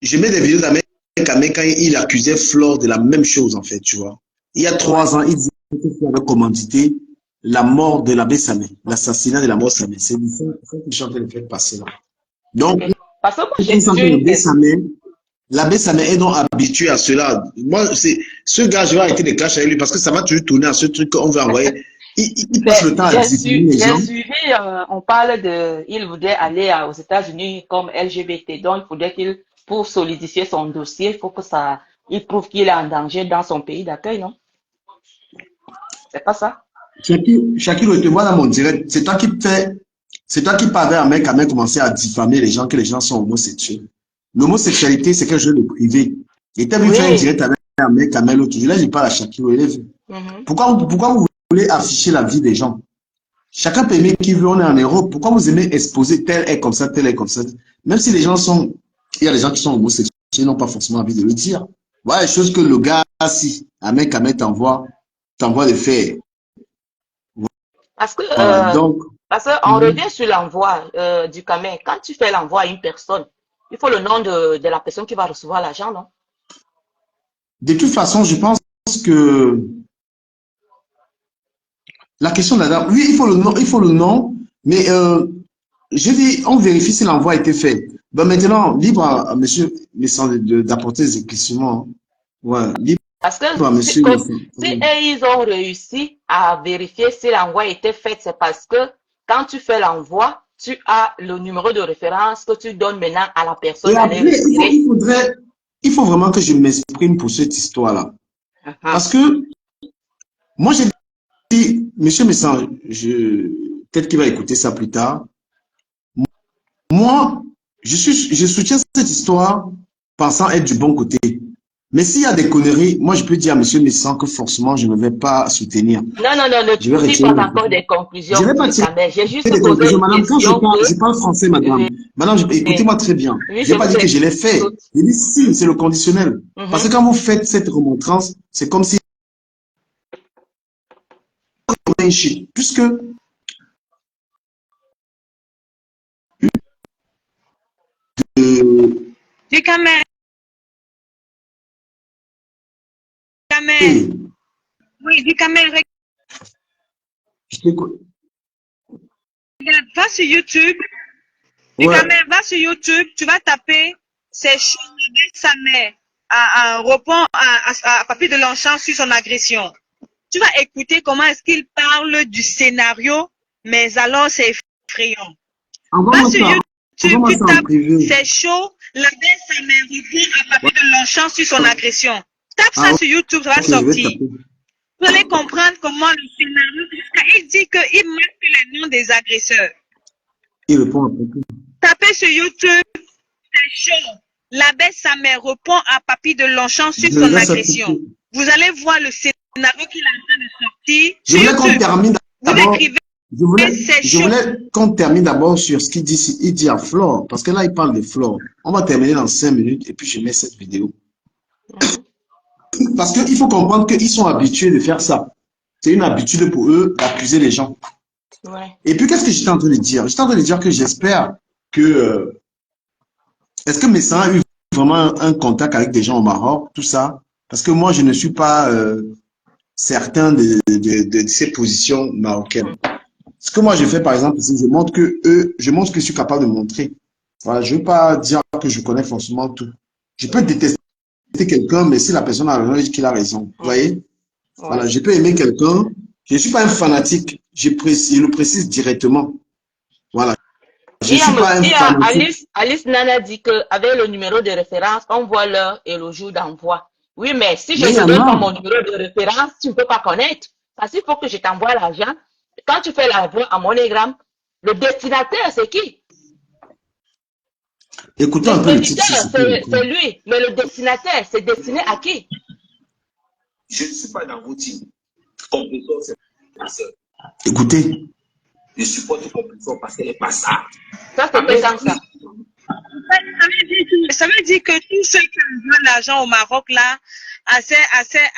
Je mets des vidéos d'Amen Kamer quand il accusait Flore de la même chose, en fait, tu vois. Il y a 3 ans, il disait qu'il avait commandité la mort de l'abbé Samé, l'assassinat de la mort Samé. C'est ça que je suis en train de faire passer là. Donc, Ok. Parce que moi, il j'ai semble que une question. l'abbé Samé est donc habitué à cela. Moi, c'est ce gars, je vais arrêter de clash avec lui parce que ça va toujours tourner à ce truc qu'on veut envoyer. Il passe le temps à diffamer les J'ai gens. suivi, on parle il voudrait aller aux États-Unis comme LGBT, donc il faudrait pour solidifier son dossier, il faut que il prouve qu'il est en danger dans son pays d'accueil, non? C'est pas ça? Shakiro, te vois dans mon direct. C'est toi qui parles à un mec, à même commencer à diffamer les gens, que les gens sont homosexuels. L'homosexualité, c'est quelque chose de privé. Et tu as vu faire un Oui. direct avec un mec, à même l'autre. Là, je parle à Shakiro, il est vu. Mhm. Pourquoi vous voulez afficher la vie des gens? Chacun peut aimer qui veut, on est en Europe. Pourquoi vous aimez exposer tel est comme ça, tel est comme ça? Même si les gens sont, il y a des gens qui sont homosexuels, ils n'ont pas forcément envie de le dire. Voilà les choses que le gars, si un mec à mettre t'envoie de faire. Parce que, Voilà, donc, parce qu'on revient sur l'envoi du camion. Quand tu fais l'envoi à une personne, il faut le nom de la personne qui va recevoir l'argent, non? de toute façon, je pense que La question de la dame, oui, il faut le nom, mais je dis, on vérifie si l'envoi a été fait. Ben maintenant, libre à monsieur Messan d'apporter des éclaircissements. Ouais, libre Parce que à monsieur Messan. si eux, ils ont réussi à vérifier si l'envoi a été fait, c'est parce que quand tu fais l'envoi, tu as le numéro de référence que tu donnes maintenant à la personne Et d'aller après, retirer. il faut vraiment que je m'exprime pour cette histoire-là. Parce que moi, j'ai dit, monsieur Messan, peut-être qu'il va écouter ça plus tard. Moi, je soutiens cette histoire pensant être du bon côté. Mais s'il y a des conneries, moi, je peux dire à monsieur Messan que forcément, je ne vais pas soutenir. Non, non, non, ne Je vais tire retirer pas ma encore question. des conclusions, Je ne vais pas monsieur tirer Kamel. J'ai juste des posé conclusions. une Madame, quand question je parle français, madame. Madame, écoutez-moi très bien. oui, Je je n'ai pas vous dit que je l'ai fait. écoute. Je dis si, c'est le conditionnel. Parce que quand vous faites cette remontrance, c'est comme si puisque Du Kamel. Kamel. Oui, du Kamel. Regarde, va sur YouTube. Du ouais. Kamel, va sur YouTube. Tu vas taper c'est chaud sa mère à répond à Papy de Longchamp sur son agression. Tu vas écouter comment est-ce qu'il parle du scénario, mais alors c'est effrayant. Va sur YouTube, tu tapes c'est chaud, la belle sa mère répond à Papy de Longchamp sur son agression. Tape ça sur YouTube, ça va sortir. Vous allez comprendre comment le scénario, il dit qu'il marque les noms des agresseurs. Il répond après tout. Tapez sur YouTube, c'est chaud. L'abbé sa mère répond à Papy de Longchamp sur son agression. Vous allez voir le scénario qu'il est en train de sortir. Je voulais qu'on termine d'abord. Je voulais qu'on termine d'abord sur ce qu'il dit. Il dit à Flore, parce que là, il parle de Flore. On va terminer dans 5 minutes et puis je mets cette vidéo. Parce qu'il faut comprendre qu'ils sont habitués de faire ça. C'est une habitude pour eux d'accuser les gens. Ouais. Et puis, qu'est-ce que j'étais en train de dire? J'étais en train de dire que j'espère que... est-ce que Messan a eu vraiment un contact avec des gens au Maroc, tout ça? Parce que moi, je ne suis pas certain de ces positions marocaines. Ce que moi, je fais, par exemple, c'est que je montre que je suis capable de montrer. Voilà, je ne veux pas dire que je connais forcément tout. Je peux détester quelqu'un, mais si la personne a raison, je dis qu'il a raison. Vous voyez? Ouais. Voilà, je peux aimer quelqu'un. Je ne suis pas un fanatique. Je le précise directement. Voilà. Je ne suis pas un fanatique. Alice Nana dit qu'avec le numéro de référence, on voit l'heure et le jour d'envoi. Oui, mais si je ne te donne pas mon numéro de référence, tu ne peux pas connaître. Parce qu'il faut que je t'envoie l'argent. Quand tu fais l'envoi à MoneyGram, le destinataire, c'est qui? Écoutez un peu le titre. C'est lui, mais le destinataire, c'est destiné à qui? Je ne suis pas dans vos teams. Compressor, c'est ma soeur. Écoutez. Je supporte Compressor parce qu'elle n'est pas ça. Ça, c'est pas comme ça. Ça veut dire que tous ceux qui envoient l'argent au Maroc, là, à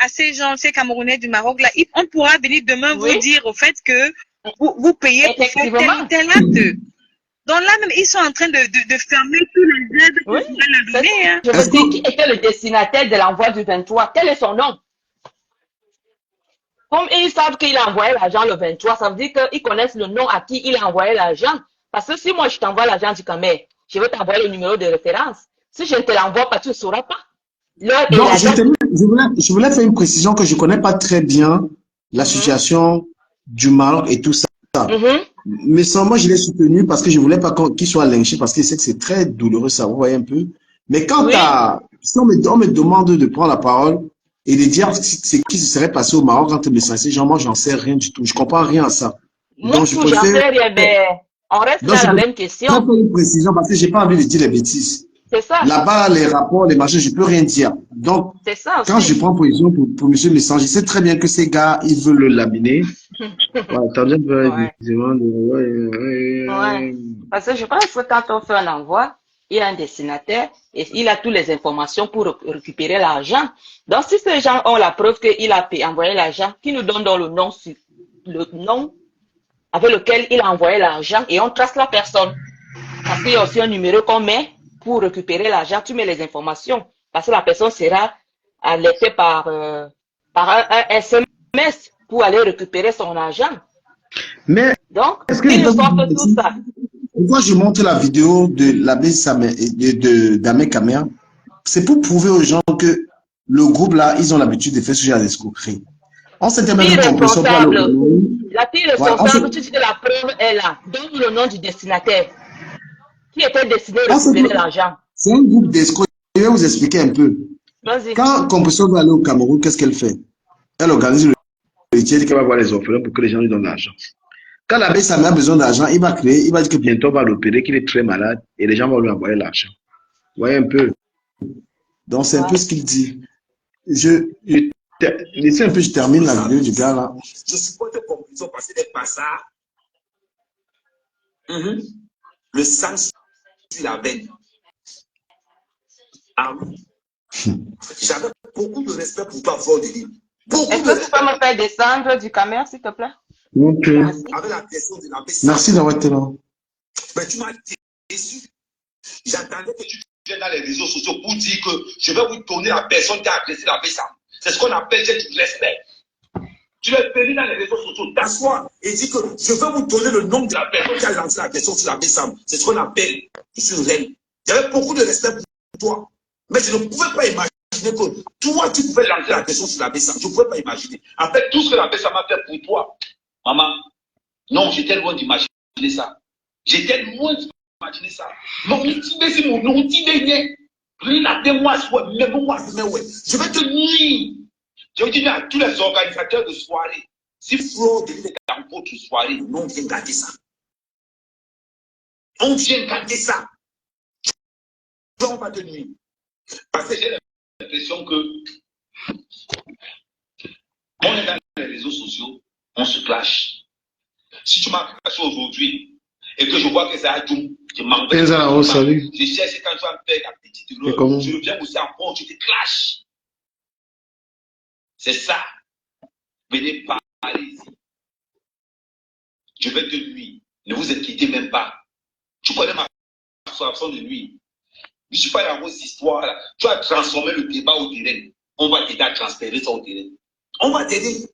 ces gens, ces Camerounais du Maroc, là, on pourra venir demain vous dire au fait que vous payez pour faire tel acte. Donc là même, ils sont en train de fermer tous les aides que vous pourrez leur donner. Hein. Je veux dire, qui était le destinataire de l'envoi du 23? Quel est son nom? Comme ils savent qu'il a envoyé l'argent le 23, ça veut dire qu'ils connaissent le nom à qui il a envoyé l'argent. Parce que si moi je t'envoie l'argent du Camer, je vais t'envoyer le numéro de référence. Si je ne te l'envoie pas, tu ne sauras pas. Donc, je voulais faire une précision que je ne connais pas très bien la situation du Maroc et tout ça. Mais sans moi, je l'ai soutenu parce que je ne voulais pas qu'il soit lynché parce que je sais que c'est très douloureux, ça, vous voyez un peu. Mais quand si on me demande de prendre la parole et de dire ce qui se serait passé au Maroc entre mes sensés, genre, moi, j'en sais rien du tout. Je ne comprends rien à ça. Moi, donc, je préfère... sais rien, mais on reste dans la même question. Je vais faire une précision parce que je n'ai pas envie de dire les bêtises. C'est ça. Là-bas, les rapports, les machins, je ne peux rien dire. Donc, quand je prends position pour M. Messan, je sais très bien que ces gars, ils veulent le laminer. Parce que je pense que quand on fait un envoi, il y a un destinataire et il a toutes les informations pour récupérer l'argent. Donc, si ces gens ont la preuve qu'il a envoyé l'argent, qui nous donne dans le nom avec lequel il a envoyé l'argent et on trace la personne. Parce qu'il y a aussi un numéro qu'on met pour récupérer l'argent, tu mets les informations. Parce que la personne sera alertée par un SMS pour aller récupérer son argent. Mais Donc, est-ce que ils je nous peux vous sortent dire tout aussi, ça. pourquoi je montre la vidéo de l'abbé d'Amé Kamer? C'est pour prouver aux gens que le groupe là, ils ont l'habitude de faire ce genre d'escroquerie. On s'était même Fille fait compression pour aller au responsable. Cameroun. La fille Voilà, responsable, tu dis que la preuve est là. Donne le nom du destinataire. Qui était destiné à on s'est récupérer fait- l'argent. c'est un groupe d'escrocs. Je vais vous expliquer un peu. Vas-y. Quand compression va aller au Cameroun, qu'est-ce qu'elle fait? Elle organise le métier, dit qu'elle va voir les orphelins pour que les gens lui donnent l'argent. Quand l'abbé Samia a besoin d'argent, il va créer, il va dire que bientôt on va l'opérer, qu'il est très malade et les gens vont lui envoyer l'argent. Vous voyez un peu? Donc c'est un Ouais. peu ce qu'il dit. Laissez un peu, je termine la vidéo du gars là. Je supporte conclusion parce que des passages. Le sang sur la veine. Ah oui. J'avais beaucoup de respect pour toi, Fort de Lille. Beaucoup Est-ce de que tu respect. peux me faire descendre du caméra, s'il te plaît? Ok. Merci. Avec la question de la Merci d'avoir été là. Mais tu m'as déçu. J'attendais que tu viennes dans les réseaux sociaux pour dire que je vais vous donner la personne qui a agressé la Bessam. C'est ce qu'on appelle du respect. Tu vas venir dans les réseaux sociaux, t'asseoir et dire que je vais vous donner le nom de la personne qui a lancé la question sur la Bessam. C'est ce qu'on appelle, je suis reine. J'avais beaucoup de respect pour toi. Mais je ne pouvais pas imaginer que toi, tu pouvais lancer la question sur la Bessam. Je ne pouvais pas imaginer. Après tout ce que la Bessam a fait pour toi, maman, non, j'étais loin d'imaginer ça. J'étais loin d'imaginer ça. Non, je vais te nuire. Je vais dire à tous les organisateurs de soirée, si Flo est dans votre soirée, non, on vient garder ça. On vient garder ça. On va te nuire. Parce que j'ai l'impression que on est dans les réseaux sociaux, on se clash. Si tu m'as clashé aujourd'hui et que je vois que c'est à Djoum, je m'en vais. Je cherche quand tu vas me faire la petite erreur. Je reviens aussi encore, tu te clashes. C'est ça. Venez parler ici. Je vais te nuire. Ne vous inquiétez même pas. Tu connais ma façon de nuire. Je ne suis pas dans vos histoires là. Tu as transformé le débat au terrain. On va t'aider à transférer ça au terrain. On va t'aider.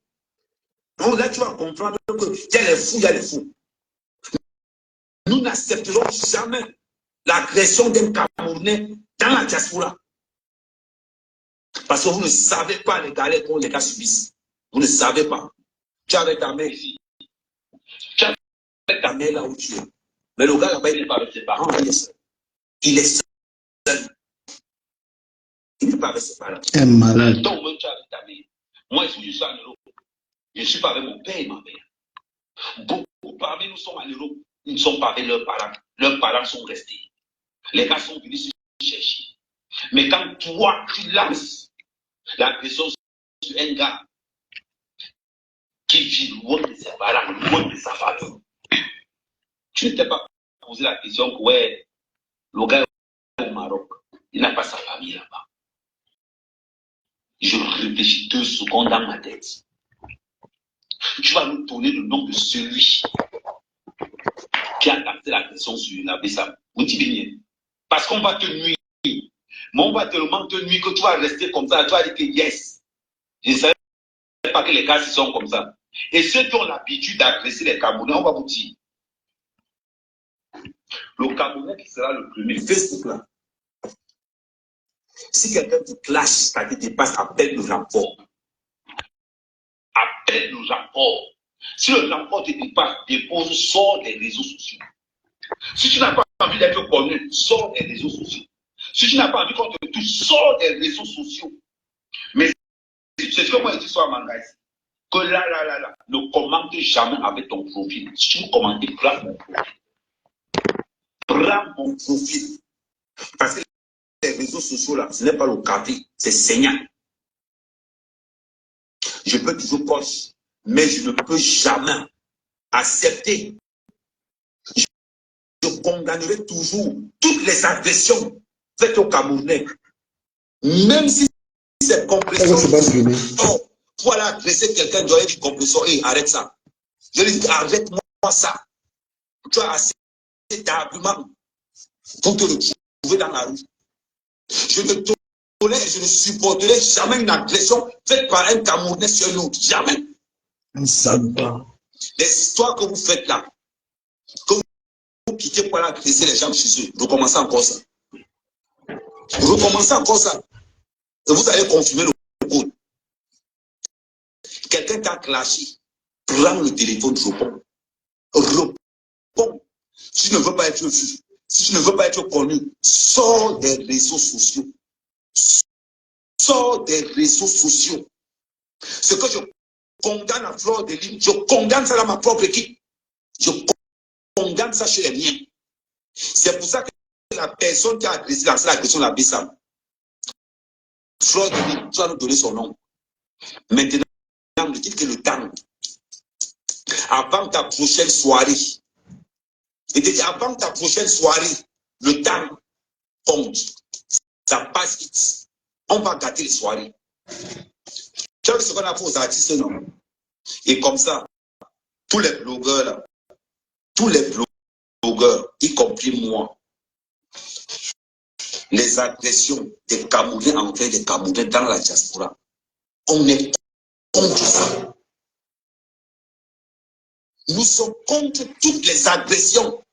Donc là, tu vas comprendre qu'il y a les fous, il y a les fous. Nous n'accepterons jamais l'agression d'un Camerounais dans la diaspora. Parce que vous ne savez pas les galères que les gars subissent. Vous ne savez pas. Tu as avec ta mère ici. Tu as avec ta mère là où tu es. Mais le gars là-bas, il n'est pas avec ses parents. Il est seul. Il est seul. Il n'est pas avec ses parents. Un malade. Donc, même tu as avec ta mère. Moi, ici, je suis en Europe. Je ne suis pas avec mon père et ma mère. Beaucoup parmi nous sont en Europe. Ils ne sont pas avec leurs parents. Leurs parents sont restés. Les gars sont venus se chercher. Mais quand toi, tu lances l'agression sur un gars qui vit loin de ses parents, loin de sa famille, tu ne t'es pas posé la question que, ouais, le gars est au Maroc, il n'a pas sa famille là-bas. Je réfléchis 2 secondes dans ma tête. Tu vas nous donner le nom de celui qui a lancé la question sur la Bessam. Vous dites bien. Parce qu'on va te nuire. Mais on va tellement te nuire que tu vas rester comme ça. Tu vas dire que yes. Je ne savais pas que les gars sont comme ça. Et ceux qui ont l'habitude d'agresser les Camerounais, on va vous dire. Le Camerounais qui sera le premier, Facebook là. Si quelqu'un te clash, ça te dépasse, appelle le rapport. Appelle le rapport. Si le rapport te dépasse, dépose, sors des réseaux sociaux. Si tu n'as pas envie d'être connu, sors des réseaux sociaux. Si tu n'as pas envie qu'on te touche, sors des réseaux sociaux. Mais c'est ce que moi je dis sur Amanga ici. Que là, ne commente jamais avec ton profil. Si tu veux commenter, prends mon profil. Prends mon profil. Parce que les réseaux sociaux là, ce n'est pas le café, c'est saignant. Je peux toujours coach, mais je ne peux jamais accepter. Je condamnerai toujours toutes les agressions faites aux Camerounais. Même si c'est compression. Oh, pour aller agresser quelqu'un, doit être compression. Hey, arrête ça. Je lui dis, arrête-moi ça. Tu as assez d'arguments pour te retrouver dans la rue. Je ne tolère, je ne supporterai jamais une agression faite par un Camerounais sur l'autre. Jamais. Un sale pas. Les histoires que vous faites là, que vous quittez pour aller agresser les gens chez eux, recommencez encore ça. Recommencez encore ça. Et vous allez confirmer le code. Quelqu'un t'a clashé, prends le téléphone, réponds. Réponds. Si tu ne veux pas être vu, si tu ne veux pas être connu, sors des réseaux sociaux. Sors des réseaux sociaux. Ce que je condamne à Fleur de Lys, je condamne ça dans ma propre équipe. Je condamne ça chez les miens. C'est pour ça que la personne qui a agressé, lancé l'agression de la Bessam, Fleur de Lys, tu vas nous donner son nom. Maintenant, me dites que le temps, avant ta prochaine soirée, et te dit avant ta prochaine soirée, le temps compte. Ça passe vite. On va gâter les soirées. Tu vois ce qu'on a fait aux artistes, non? Et comme ça, tous les blogueurs là, tous les blogueurs, y compris moi, les agressions des Camerounais envers des Camerounais dans la diaspora, on est contre ça. Nous sommes contre toutes les agressions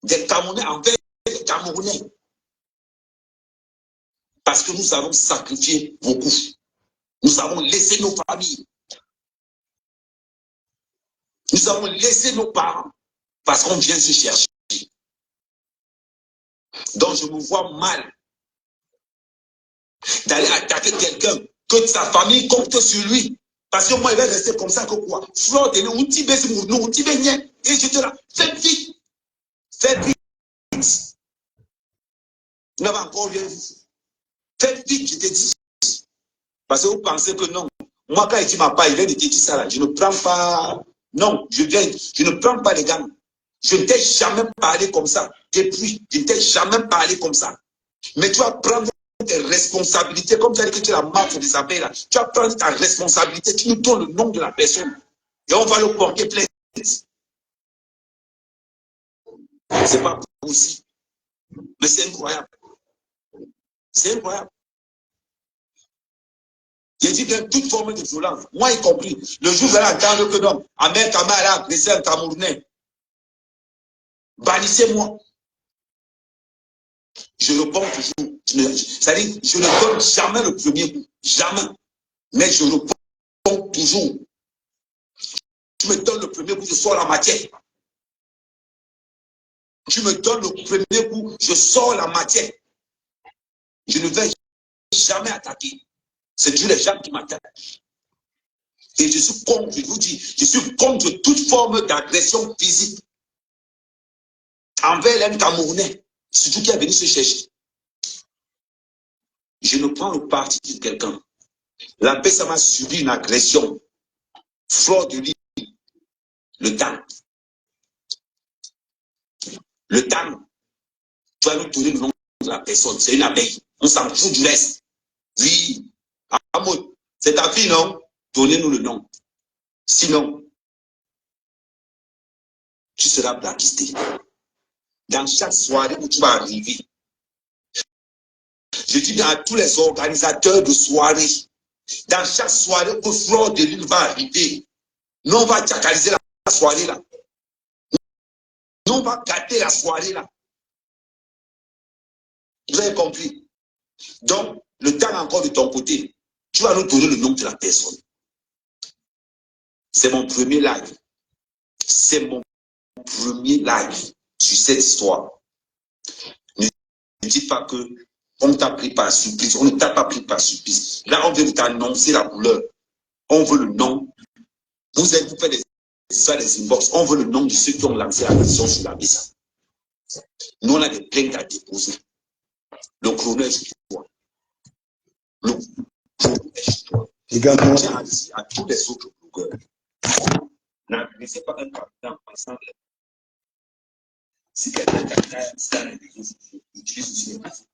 des Camerounais envers les Camerounais. Parce que nous avons sacrifié beaucoup. Nous avons laissé nos familles. Nous avons laissé nos parents parce qu'on vient se chercher. Donc je me vois mal d'aller attaquer quelqu'un, que sa famille compte sur lui. Parce que moi, il va rester comme ça que quoi? Fleur de nous, et je te là, faites vite. Faites vite. Vous n'avez encore rien vu. Faites vite, je te dis. Parce que vous pensez que non. Moi, quand il dit ma part, il vient de te dire ça là. Je ne prends pas. Non, je ne prends pas les gants. Je ne t'ai jamais parlé comme ça. Depuis, je ne t'ai jamais parlé comme ça. Mais tu vas prendre tes responsabilités, comme tu as dit que tu es la marque des appels là. Tu vas prendre ta responsabilité, tu nous donnes le nom de la personne. Et on va le porter plainte. C'est pas possible. Mais c'est incroyable. C'est incroyable. J'ai dit que toute forme de violence, moi y compris, le jour où vous allez entendre que non, Ahmed Kama a agressé un Camerounais, bannissez-moi. Je réponds toujours. C'est-à-dire, je ne donne jamais le premier coup. Jamais. Mais je réponds toujours. Tu me donnes le premier coup, je sors la matière. Tu me donnes le premier coup, je sors la matière. Je ne vais jamais attaquer. C'est toujours les gens qui m'attaquent. Et je suis contre, je vous dis, je suis contre toute forme d'agression physique envers les Camerounais, surtout qui est venu se chercher. Je ne prends le parti de quelqu'un. La paix, ça m'a subi une agression. Fleur de Lys, le temps. Le temps, tu vas nous donner le nom de la personne. C'est une abeille. On s'en fout du reste. Oui, Amoud, c'est ta fille, non? Donnez-nous le nom. Sinon, tu seras blacklisté. Dans chaque soirée où tu vas arriver, je dis à tous les organisateurs de soirée, dans chaque soirée où Fleur de Lys va arriver, nous on va diacaliser la soirée là. Nous on va gâter la soirée là. Vous avez compris? Donc, le temps encore de ton côté, tu vas nous donner le nom de la personne. C'est mon premier live. C'est mon premier live sur cette histoire. Ne dites pas que on t'a pris par surprise. On ne t'a pas pris par surprise. Là, on vient de t'annoncer la couleur. On veut le nom. Vous faites des inbox. On veut le nom de ceux qui ont lancé la question sur la visa. Nous, on a des plaintes à déposer. Le chrono est sur toi. Le chrono est sur toi. Également. Je tiens à dire à tous les autres blogueurs, n'agressez pas un capitaine ensemble. Si quelqu'un dans les réseaux sociaux, utilise aussi les réseaux.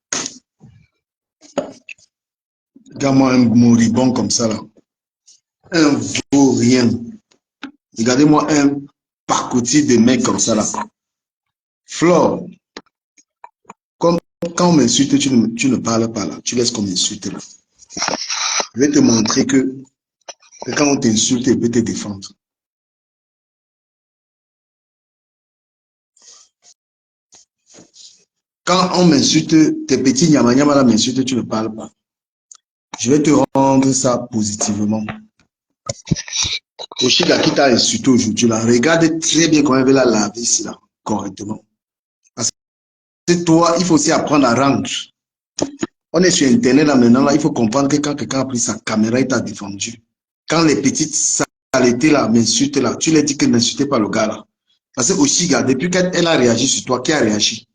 Regarde-moi un moribond comme ça là. Un vaurien. Regardez-moi un pacotier de mecs comme ça là. Flore, comme quand on m'insulte, tu ne parles pas là. Tu laisses qu'on m'insulte là. Je vais te montrer que que quand on t'insulte, il peut te défendre. Quand on m'insulte, tes petits nyama-nyama là m'insultent, tu ne parles pas. Je vais te rendre ça positivement. Oshiga qui t'a insulté aujourd'hui là, regarde très bien comment elle va la laver ici là, correctement. Parce que toi, il faut aussi apprendre à rendre. On est sur Internet là maintenant, là, il faut comprendre que quand quelqu'un a pris sa caméra, il t'a défendu. Quand les petites saletés là m'insultent là, tu leur dis que n'insultez pas le gars là. Parce que Oshiga, depuis qu'elle a réagi sur toi, qui a réagi?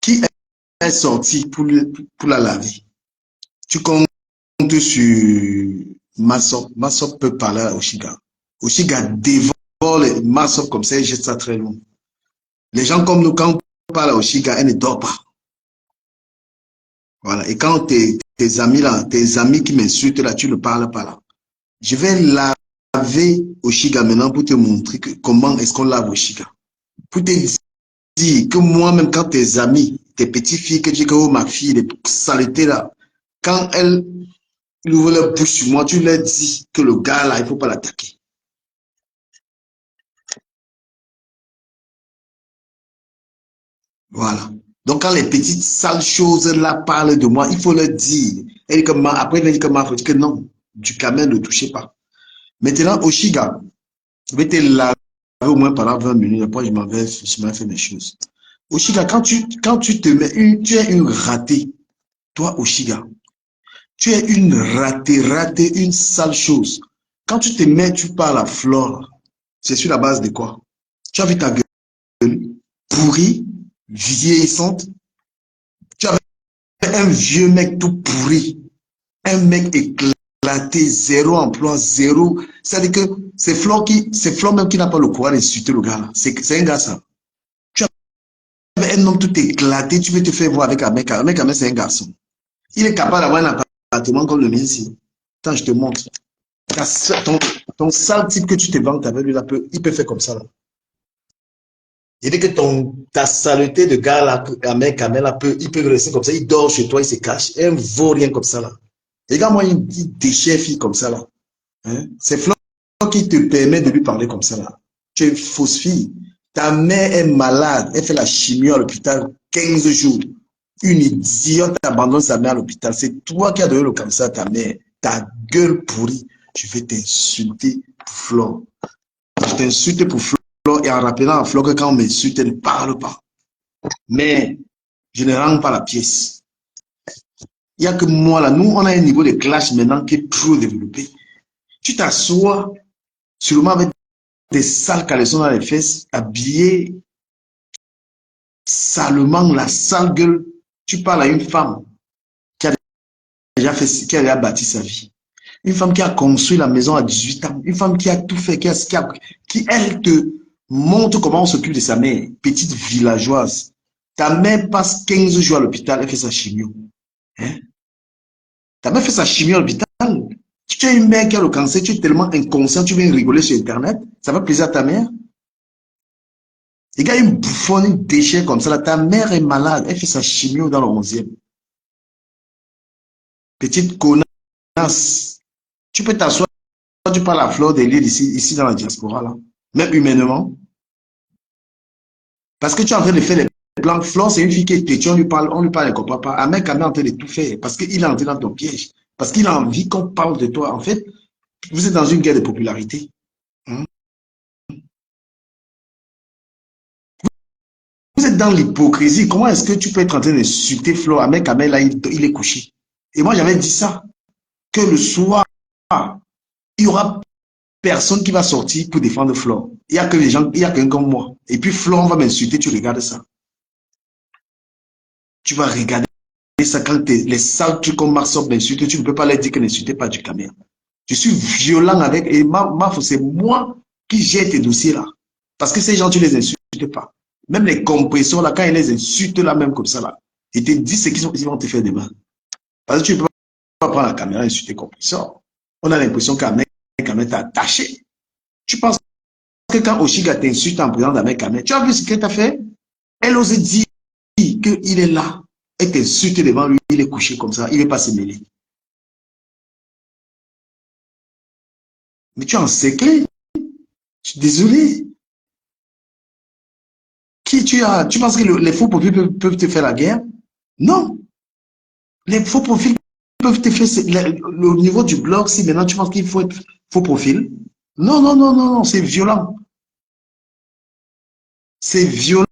Qui est sorti pour la laver? Tu comptes sur Massop. Massop peut parler à Oshiga. Oshiga dévore les Massop comme ça, il jette ça très loin. Les gens comme nous, quand on parle à Oshiga, elle ne dort pas. Voilà. Et quand tes amis là, tes amis qui m'insultent là, tu ne parles pas là. Je vais laver Oshiga maintenant pour te montrer comment est-ce qu'on lave Oshiga. Pour te dire que moi-même, quand tes amis, tes petites filles, que tu dis que oh, ma fille, les saletés là, quand elles ouvrent leur bouche sur moi, tu leur dis que le gars là, il ne faut pas l'attaquer. Voilà. Donc, quand les petites sales choses là parlent de moi, il faut leur dire. Et après, il dit que il faut dire que non, du camel ne touchez pas. Maintenant, Oshiga, je vais te laver au moins pendant 20 minutes. Après, je m'en vais faire mes choses. Oshiga, quand tu te mets, tu es une ratée. Toi, Oshiga, tu es une ratée, une sale chose. Quand tu te mets, tu parles à Flore. C'est sur la base de quoi? Tu as vu ta gueule pourrie, vieillissante. Tu avais un vieux mec tout pourri. Un mec éclaté, zéro emploi, zéro. C'est-à-dire que c'est Flore même qui n'a pas le courage d'insulter le gars là. C'est un gars ça. Tu avais un homme tout éclaté, tu veux te faire voir avec un mec. Un mec, c'est un garçon. Il est capable d'avoir un appartement comme le mien ici. Attends, je te montre. Ton sale type que tu te vantes avec lui, là, il peut faire comme ça. Là. Il dit que ta saleté de gars, là, un mec, là, il peut rester comme ça. Il dort chez toi, il se cache. Un vaurien comme ça. Là. Regarde-moi, il déchire fille comme ça. Là. Hein? C'est Flo qui te permet de lui parler comme ça. Là. Tu es une fausse fille. Ta mère est malade. Elle fait la chimie à l'hôpital 15 jours. Une idiote abandonne sa mère à l'hôpital. C'est toi qui as donné le cancer à ta mère. Ta gueule pourrie. Je vais t'insulter pour Flore. Je t'insulte pour Flore et en rappelant à Flore que quand on m'insulte, elle ne parle pas. Mais je ne rends pas la pièce. Il n'y a que moi là. Nous, on a un niveau de clash maintenant qui est trop développé. Tu t'assois sûrement avec des sales caleçons dans les fesses, habillé salement, la sale gueule. Tu parles à une femme qui a déjà bâti sa vie. Une femme qui a construit la maison à 18 ans. Une femme qui a tout fait, qui elle te montre comment on s'occupe de sa mère. Petite villageoise. Ta mère passe 15 jours à l'hôpital, elle fait sa chimio. Hein? Ta mère fait sa chimio à l'hôpital. Tu es une mère qui a le cancer, tu es tellement inconscient, tu viens rigoler sur Internet. Ça va plaisir à ta mère? Les gars, une bouffonne, une déchet comme ça. Là. Ta mère est malade, elle fait sa chimio dans le 11e. Petite connasse. Tu peux t'asseoir, tu parles à Flore des Lys ici dans la diaspora, là. Même humainement. Parce que tu es en train de faire les plans. Flore, c'est une fille qui est têtue, on lui parle, elle ne comprend pas. Un mec est en train de tout faire parce qu'il est entré dans ton piège. Parce qu'il a envie qu'on parle de toi. En fait, vous êtes dans une guerre de popularité. Hein? Vous êtes dans l'hypocrisie. Comment est-ce que tu peux être en train d'insulter Flore? Un mec, là, il est couché. Et moi, j'avais dit ça. Que le soir, il y aura personne qui va sortir pour défendre Flore. Il n'y a que les gens, il y a quelqu'un comme moi. Et puis Flore va m'insulter, tu regardes ça. Tu vas regarder ça quand les sales trucs comme Marsop m'insultent, tu ne peux pas leur dire que n'insultez pas du caméra. Je suis violent avec, et c'est moi qui gère tes dossiers là. Parce que ces gens, tu les insultes pas. Même les compresseurs là, quand ils les insultent là, même comme ça là, ils te disent ce qu'ils vont te faire demain. Parce que tu ne peux pas prendre la caméra et insulter compresseur. On a l'impression qu'un mec t'a attaché. Tu penses que quand Oshiga t'insulte en présence d'un mec Kamel, tu as vu ce qu'elle t'a fait? Elle ose dire qu'il est là. Elle t'insulte devant lui, il est couché comme ça, il ne va pas se mêler. Mais tu es encerclé. Je suis désolé. Tu penses que les faux profils peuvent te faire la guerre? Non. Les faux profils peuvent te faire le niveau du blog. Si maintenant tu penses qu'il faut être faux profil. Non, non, non, non, non, c'est violent. C'est violent.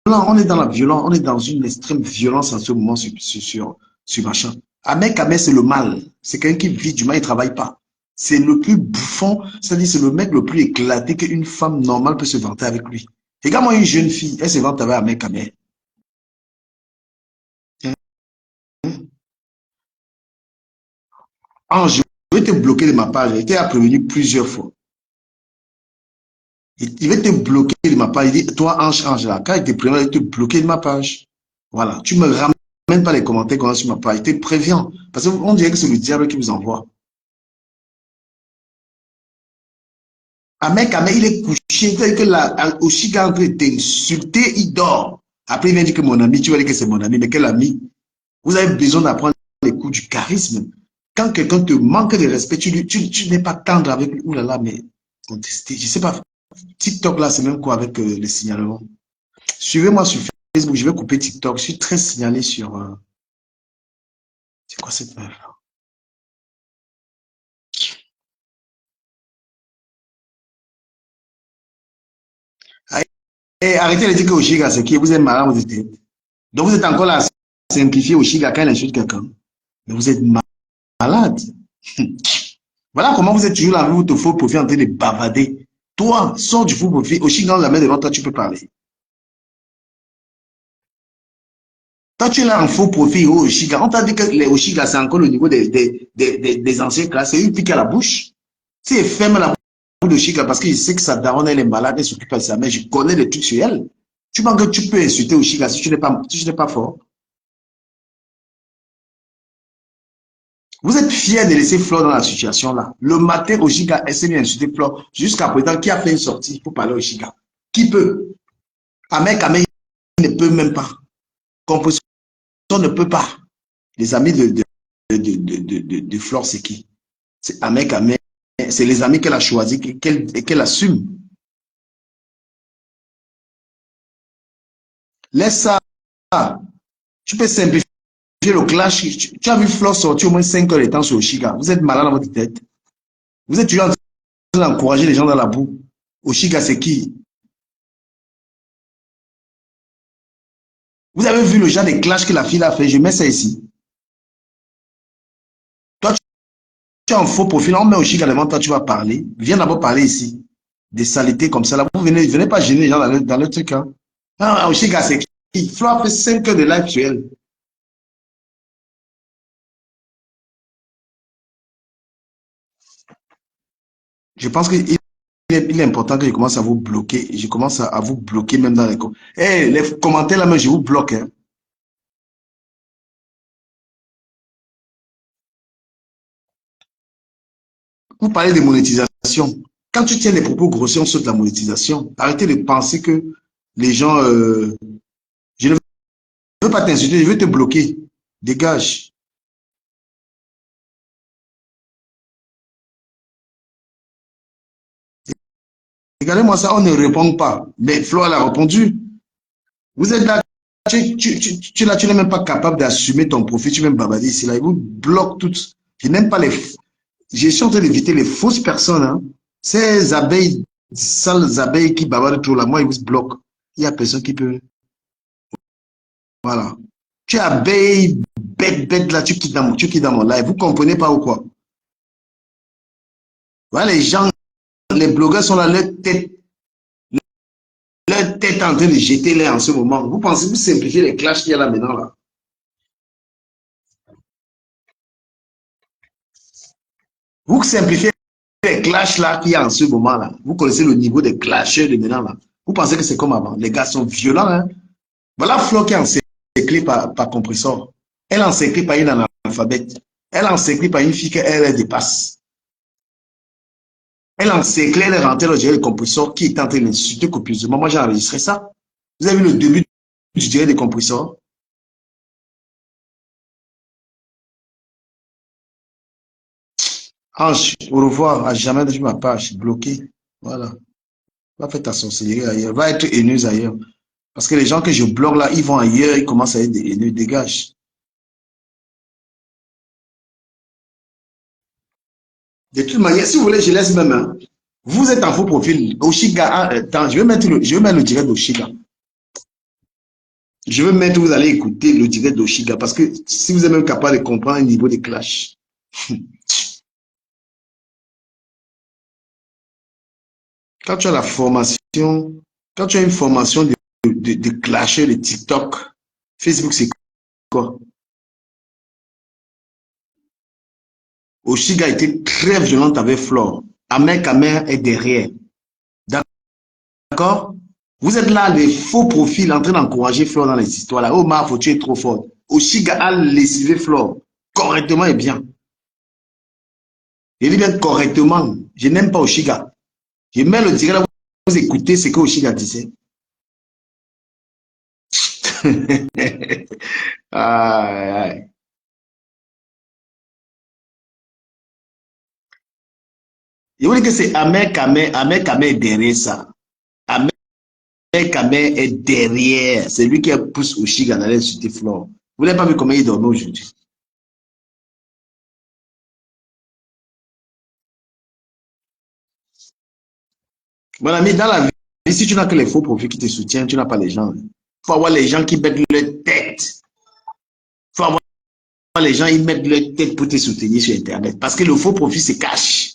On est dans la violence. On est dans une extrême violence en ce moment sur machin. Ahmed Kamel, c'est le mal. C'est quelqu'un qui vit du mal, il ne travaille pas. C'est le plus bouffon, c'est-à-dire c'est le mec le plus éclaté qu'une femme normale peut se vanter avec lui. Regarde-moi une jeune fille, elle se vante avec Ahmed Kamel. Ange, je vais te bloquer de ma page. Il été prévenu plusieurs fois. Il va te bloquer de ma page. Il dit, toi, Ange, là, quand il te prévient, il va te bloquer de ma page. Voilà. Tu me ramènes pas les commentaires qu'on a sur ma page. Il te prévient. Parce qu'on dirait que c'est le diable qui vous envoie. Ahmed Kamel, il est couché. C'est-à-dire que là, Oshiga est en train de t'insulter, il dort. Après, il vient dire que mon ami, tu vas dire que c'est mon ami. Mais quel ami? Vous avez besoin d'apprendre les coups du charisme. Quand quelqu'un te manque de respect, tu n'es pas tendre avec lui. Ouh là là, mais contesté. Je sais pas. TikTok, là, c'est même quoi avec les signalements. Suivez-moi sur Facebook, je vais couper TikTok. Je suis très signalé sur... c'est quoi cette meuf là? Ah, arrêtez de dire que Oshiga, c'est qui? Vous êtes malade, vous êtes... Donc vous êtes encore là à simplifier Oshiga quand il insulte quelqu'un. Mais vous êtes malade. Voilà comment vous êtes toujours là avec votre faux profil en train de bavarder. Toi, sors du faux profil. Oshiga, on la met devant toi, tu peux parler. Toi, tu es là en faux profil, oh, Oshiga. On t'a dit que les Oshiga, c'est encore le niveau des anciens classes. C'est une pique à la bouche. Si elle ferme la bouche d'Oshiga parce qu'il sait que sa daronne, elle est malade, elle s'occupe de sa mère, je connais les trucs sur elle. Tu penses que tu peux insulter Oshiga si tu n'es pas fort? Vous êtes fiers de laisser Flore dans la situation là. Le matin, Oshiga essaie d'insulter Flore. Jusqu'à présent, qui a fait une sortie pour parler à Oshiga? Qui peut? Ahmed Kamel ne peut même pas. Composition ne peut pas. Les amis de Flore, c'est qui? C'est Ahmed Kamel. C'est les amis qu'elle a choisis et qu'elle assume. Laisse ça. Tu peux simplifier le clash. Tu as vu Flore sortir au moins 5 heures de temps sur Oshiga. Vous êtes malade dans votre tête. Vous êtes toujours en train d'encourager les gens dans la boue. Oshiga, c'est qui? Vous avez vu le genre de clash que la fille a fait. Je mets ça ici. Toi, tu as un faux profil. On met Oshiga devant toi, tu vas parler. Viens d'abord parler ici. Des saletés comme ça. Là, vous venez pas gêner les gens dans le truc. Hein. Ah, Oshiga, c'est qui? Flore a fait 5 heures de live sur elle. Je pense qu'il est important que je commence à vous bloquer. Je commence à vous bloquer même dans les commentaires. Hey, les commentaires là, mais je vous bloque. Hein. Vous parlez de monétisation. Quand tu tiens des propos grossiers, on saute la monétisation. Arrêtez de penser que les gens... je ne veux pas t'insulter, je veux te bloquer. Dégage. Regardez-moi ça, on ne répond pas. Mais Flo, elle a répondu. Vous êtes là, tu n'es même pas capable d'assumer ton profit, tu même babader ici, là. Ils vous bloquent toutes. Je n'aime pas les... Je suis en train d'éviter les fausses personnes. Hein. Ces abeilles, sales abeilles qui bavardent trop là, moi, ils vous bloquent. Il n'y a personne qui peut... Voilà. Tu es abeille, bête, là, tu quittes dans mon live. Vous comprenez pas ou quoi? Voilà, les gens, les blogueurs sont là, leur tête en train de jeter l'air en ce moment. Vous pensez que vous simplifiez les clashs qu'il y a là maintenant, là? Vous simplifiez les clashs là qu'il y a en ce moment, là. Vous connaissez le niveau des clasheurs de maintenant, là. Vous pensez que c'est comme avant. Les gars sont violents, hein. Voilà Flo qui est encerclée par compresseur. Elle est encerclée par une analphabète. Elle est encerclée par une fille qu'elle dépasse. Elle encerclée, elle est rentrée dans le direct des compresseurs qui est en train d'insulter copieusement. Moi, j'ai enregistré ça. Vous avez vu le début du direct des compresseurs? Ange, au revoir. À jamais de ma page. Bloqué. Voilà. Va faire ta sorcellerie ailleurs. Va être haineuse ailleurs. Parce que les gens que je bloque là, ils vont ailleurs, ils commencent à être haineux. Dégage. De toute manière, si vous voulez, je laisse même. Hein. Vous êtes en faux profil. Oshiga, attends, je vais mettre le direct d'Oshiga. Je vais mettre, vous allez écouter le direct d'Oshiga. Parce que si vous êtes même capable de comprendre le niveau de clash. Quand tu as la formation, quand tu as une formation de clasher de TikTok, Facebook, c'est quoi? Oshiga était très violente avec Flore. Amer Kamer est derrière. D'accord? Vous êtes là, les faux profils, en train d'encourager Flore dans les histoires. Là. Oh, Marfo, tu es trop fort. Oshiga a lessivé Flore correctement et bien. Je dis bien correctement. Je n'aime pas Oshiga. Je mets le direct là, vous écoutez ce que Oshiga disait. Aïe, aïe. Je vous dis que c'est Amer Kamer est derrière ça. Amer Kamer est derrière. C'est lui qui pousse Oshiga dans les cités Flore. Vous n'avez pas vu comment il dormait aujourd'hui. Mon ami, dans la vie, si tu n'as que les faux profils qui te soutiennent, tu n'as pas les gens. Il faut avoir les gens qui mettent leur tête. Il faut avoir les gens qui mettent leur tête pour te soutenir sur Internet. Parce que le faux profil se cache.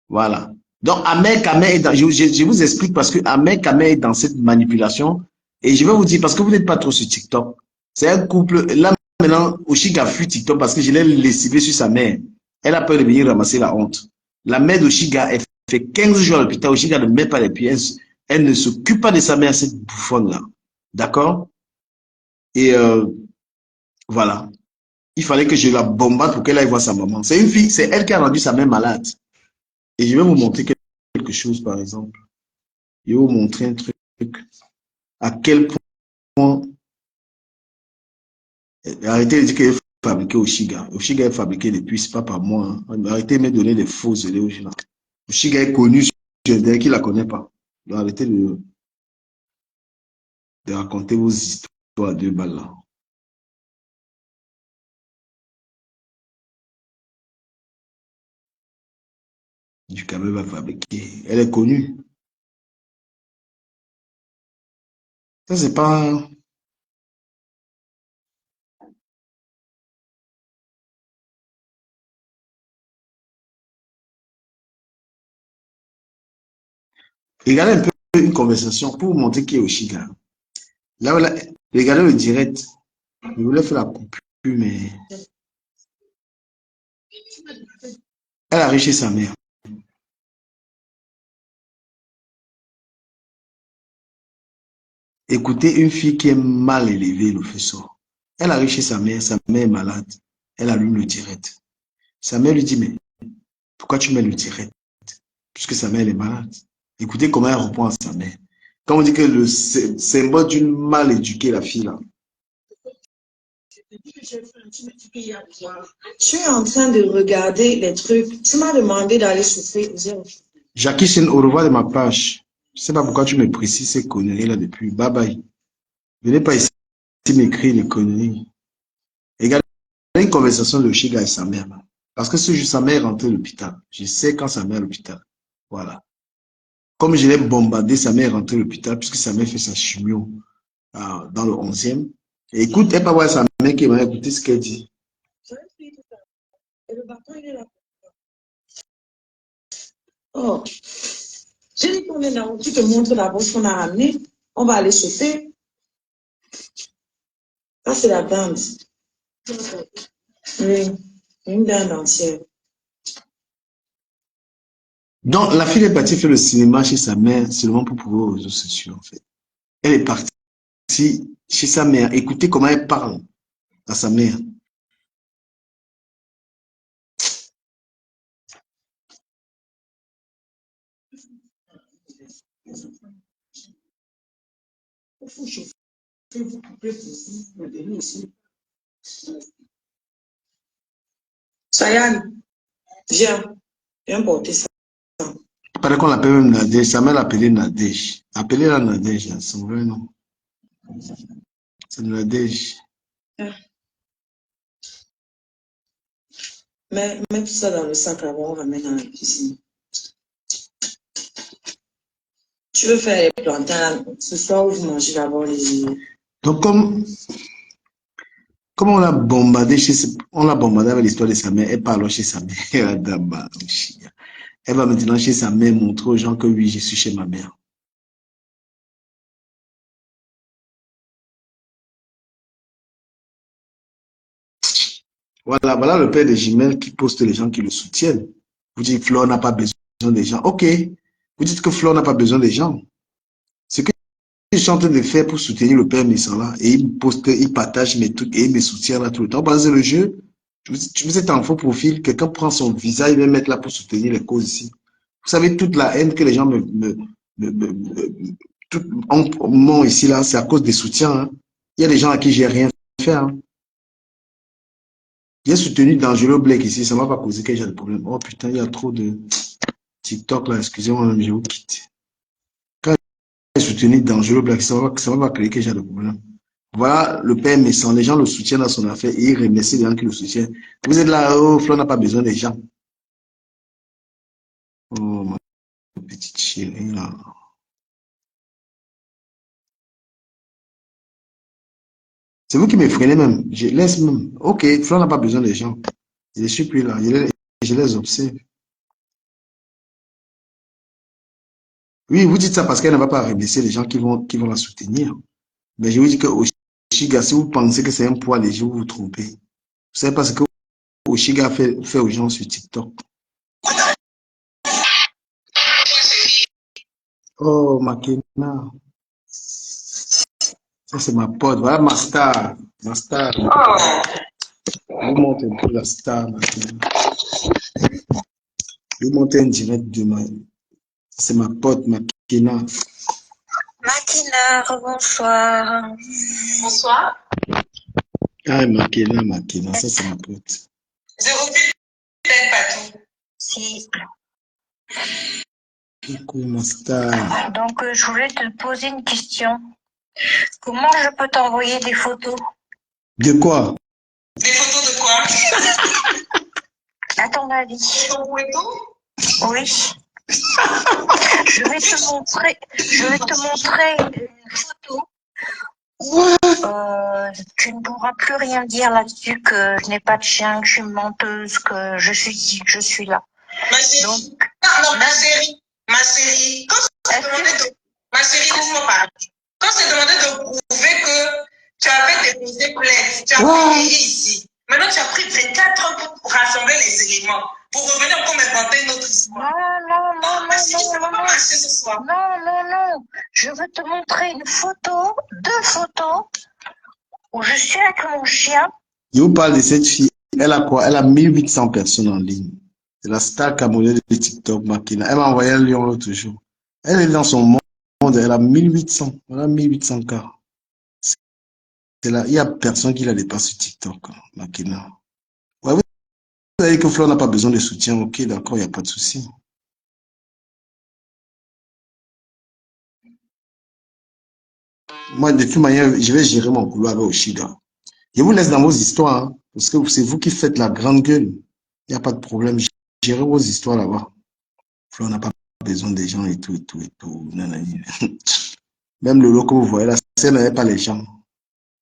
Voilà. Donc, Amer Kamer est dans, je vous explique parce que Amer Kamer est dans cette manipulation. Et je vais vous dire, parce que vous n'êtes pas trop sur TikTok. C'est un couple. Là, maintenant, Oshiga fuit TikTok parce que je l'ai lessivé sur sa mère. Elle a peur de venir ramasser la honte. La mère d'Oshiga, elle fait 15 jours à l'hôpital. Oshiga ne met pas les pieds. Elle ne s'occupe pas de sa mère, cette bouffonne-là. D'accord? Et voilà. Il fallait que je la bombarde pour qu'elle aille voir sa maman. C'est une fille, c'est elle qui a rendu sa mère malade. Et je vais vous montrer quelque chose, par exemple. Je vais vous montrer un truc. À quel point. Arrêtez de dire qu'elle est fabriquée au Shiga. Au Shiga est fabriqué depuis, c'est pas par moi. Hein. Arrêtez de me donner des fausses idées aux gens. Au Shiga est connu sur Internet, qui ne la connaît pas. Donc arrêtez de raconter vos histoires à deux balles là. Du Cameroun va fabriquer. Elle est connue. Ça, c'est pas. Regardez un peu une conversation pour vous montrer qui est au Shiga. Là, regardez le direct. Je voulais faire la coupure, mais elle a riché sa mère. Écoutez une fille qui est mal élevée, le faisceau. Elle a riché sa mère est malade. Elle allume le direct. Sa mère lui dit, mais pourquoi tu mets le direct? Puisque sa mère est malade. Écoutez comment elle répond à sa mère. Quand on dit que le symbole d'une mal éduquée, la fille là. Tu es en train de regarder les trucs. Tu m'as demandé d'aller souffler. Jackie, c'est au revoir de ma page. Je ne sais pas pourquoi tu me précises ces conneries là depuis. Bye bye. Venez pas ici m'écrire les conneries. Regardez une conversation de Shiga et sa mère. Là. Parce que ce jour, sa mère est rentrée à l'hôpital. Je sais quand sa mère est à l'hôpital. Voilà. Comme je l'ai bombardé, sa mère est rentrée à l'hôpital puisque sa mère fait sa chimio dans le 11e. Et écoute, elle peut voir sa mère qui m'a écouté ce qu'elle dit. Oh, j'ai dit qu'on est là, tu te montres d'abord ce qu'on a amené. On va aller sauter. Ça, c'est la dinde. Oui, une dinde entière. Donc, la fille est partie faire le cinéma chez sa mère seulement pour pouvoir aux réseaux sociaux, en fait. Elle est partie chez sa mère. Écoutez comment elle parle à sa mère. Sayan, viens porter ça. Il paraît qu'on l'appelle même Nadège. Sa mère l'appelait Nadège. Appelez-la Nadège, c'est son vrai nom. C'est Nadège. Mets tout ça dans le sac là-bas, on ramène dans la cuisine. Tu veux faire les plantains ce soir ou vous mangez d'abord les... Donc, comme on l'a bombardé avec l'histoire de sa mère, elle parle chez sa mère. Elle va maintenant chez sa mère montrer aux gens que oui, je suis chez ma mère. Voilà le père de Jimel qui poste les gens qui le soutiennent. Vous dites que Flore n'a pas besoin des gens. Ok. Vous dites que Flore n'a pas besoin des gens. Ce que je suis en train de faire pour soutenir le père Missala, et il poste, il partage mes trucs et il me soutient là tout le temps. Basé le jeu, vous êtes en faux profil, quelqu'un prend son visa, il va mettre là pour soutenir les causes ici. Vous savez, toute la haine que les gens m'ont ici là, c'est à cause des soutiens. Hein. Il y a des gens à qui j'ai rien fait. Hein. J'ai soutenu Dangereux Blake ici, ça ne m'a pas causé que j'ai des problèmes. Oh putain, il y a trop de TikTok là, excusez-moi, je vous quitte. Quand j'ai soutenu Dangereux Blake, ça ne m'a pas créé que j'ai des problèmes. Voilà le père Messan, les gens le soutiennent dans son affaire et il remercie les gens qui le soutiennent. Vous êtes là, oh, Flo n'a pas besoin des gens. Oh, ma petite chérie là. C'est vous qui me freinez même. Je laisse même. Ok, Flo n'a pas besoin des gens. Je suis plus là. Je les observe. Oui, vous dites ça parce qu'elle ne va pas remercier les gens qui vont la soutenir. Mais je vous dis que Oshiga, si vous pensez que c'est un poids léger, vous vous trompez. Vous savez pas ce que Oshiga fait aux gens sur TikTok. Oh, Makena. Ça, c'est ma pote. Voilà ma star. Ma star. Je vous montre un peu la star, Makena. Je vous montre un direct demain. C'est ma pote, Makena. Makena, rebonsoir. Bonsoir. Ah, Makena, ça c'est ma pote. Je vous dis peut-être pas tout. Si. Coucou, ma star. Donc, je voulais te poser une question. Comment je peux t'envoyer des photos? De quoi? Des photos de quoi? À ton avis. Oui. Je vais te montrer une photo. Tu ne pourras plus rien dire là-dessus, que je n'ai pas de chien, que je suis menteuse, que je suis là. Ma chérie, Donc, non, ma chérie, quand c'est demandé de, ma chérie, laisse-moi parler. Quand c'est demandé de prouver que tu avais déposé plainte, tu as payé ici. Maintenant, tu as pris 24 heures pour rassembler les éléments, pour revenir encore m'inventer une autre histoire. Ça va pas marcher ce soir. Non. Je veux te montrer deux photos, où je suis avec mon chien. Je vous parle de cette fille. Elle a quoi? Elle a 1800 personnes en ligne. C'est la star camerounaise de TikTok, Makena. Elle m'a envoyé un lion l'autre jour. Elle est dans son monde. Elle a 1800. Elle a 1800 cas. Il n'y a personne qui la dépasse sur TikTok, Makena. Ouais, vous savez que Flo n'a pas besoin de soutien. Ok, d'accord, il n'y a pas de souci. Moi, de toute manière, je vais gérer mon boulot avec Oshiga. Je vous laisse dans vos histoires, hein, parce que c'est vous qui faites la grande gueule. Il n'y a pas de problème. Gérez vos histoires là-bas. Flo n'a pas besoin des gens et tout. Nanani. Même le lot que vous voyez là, ça n'avait pas les gens.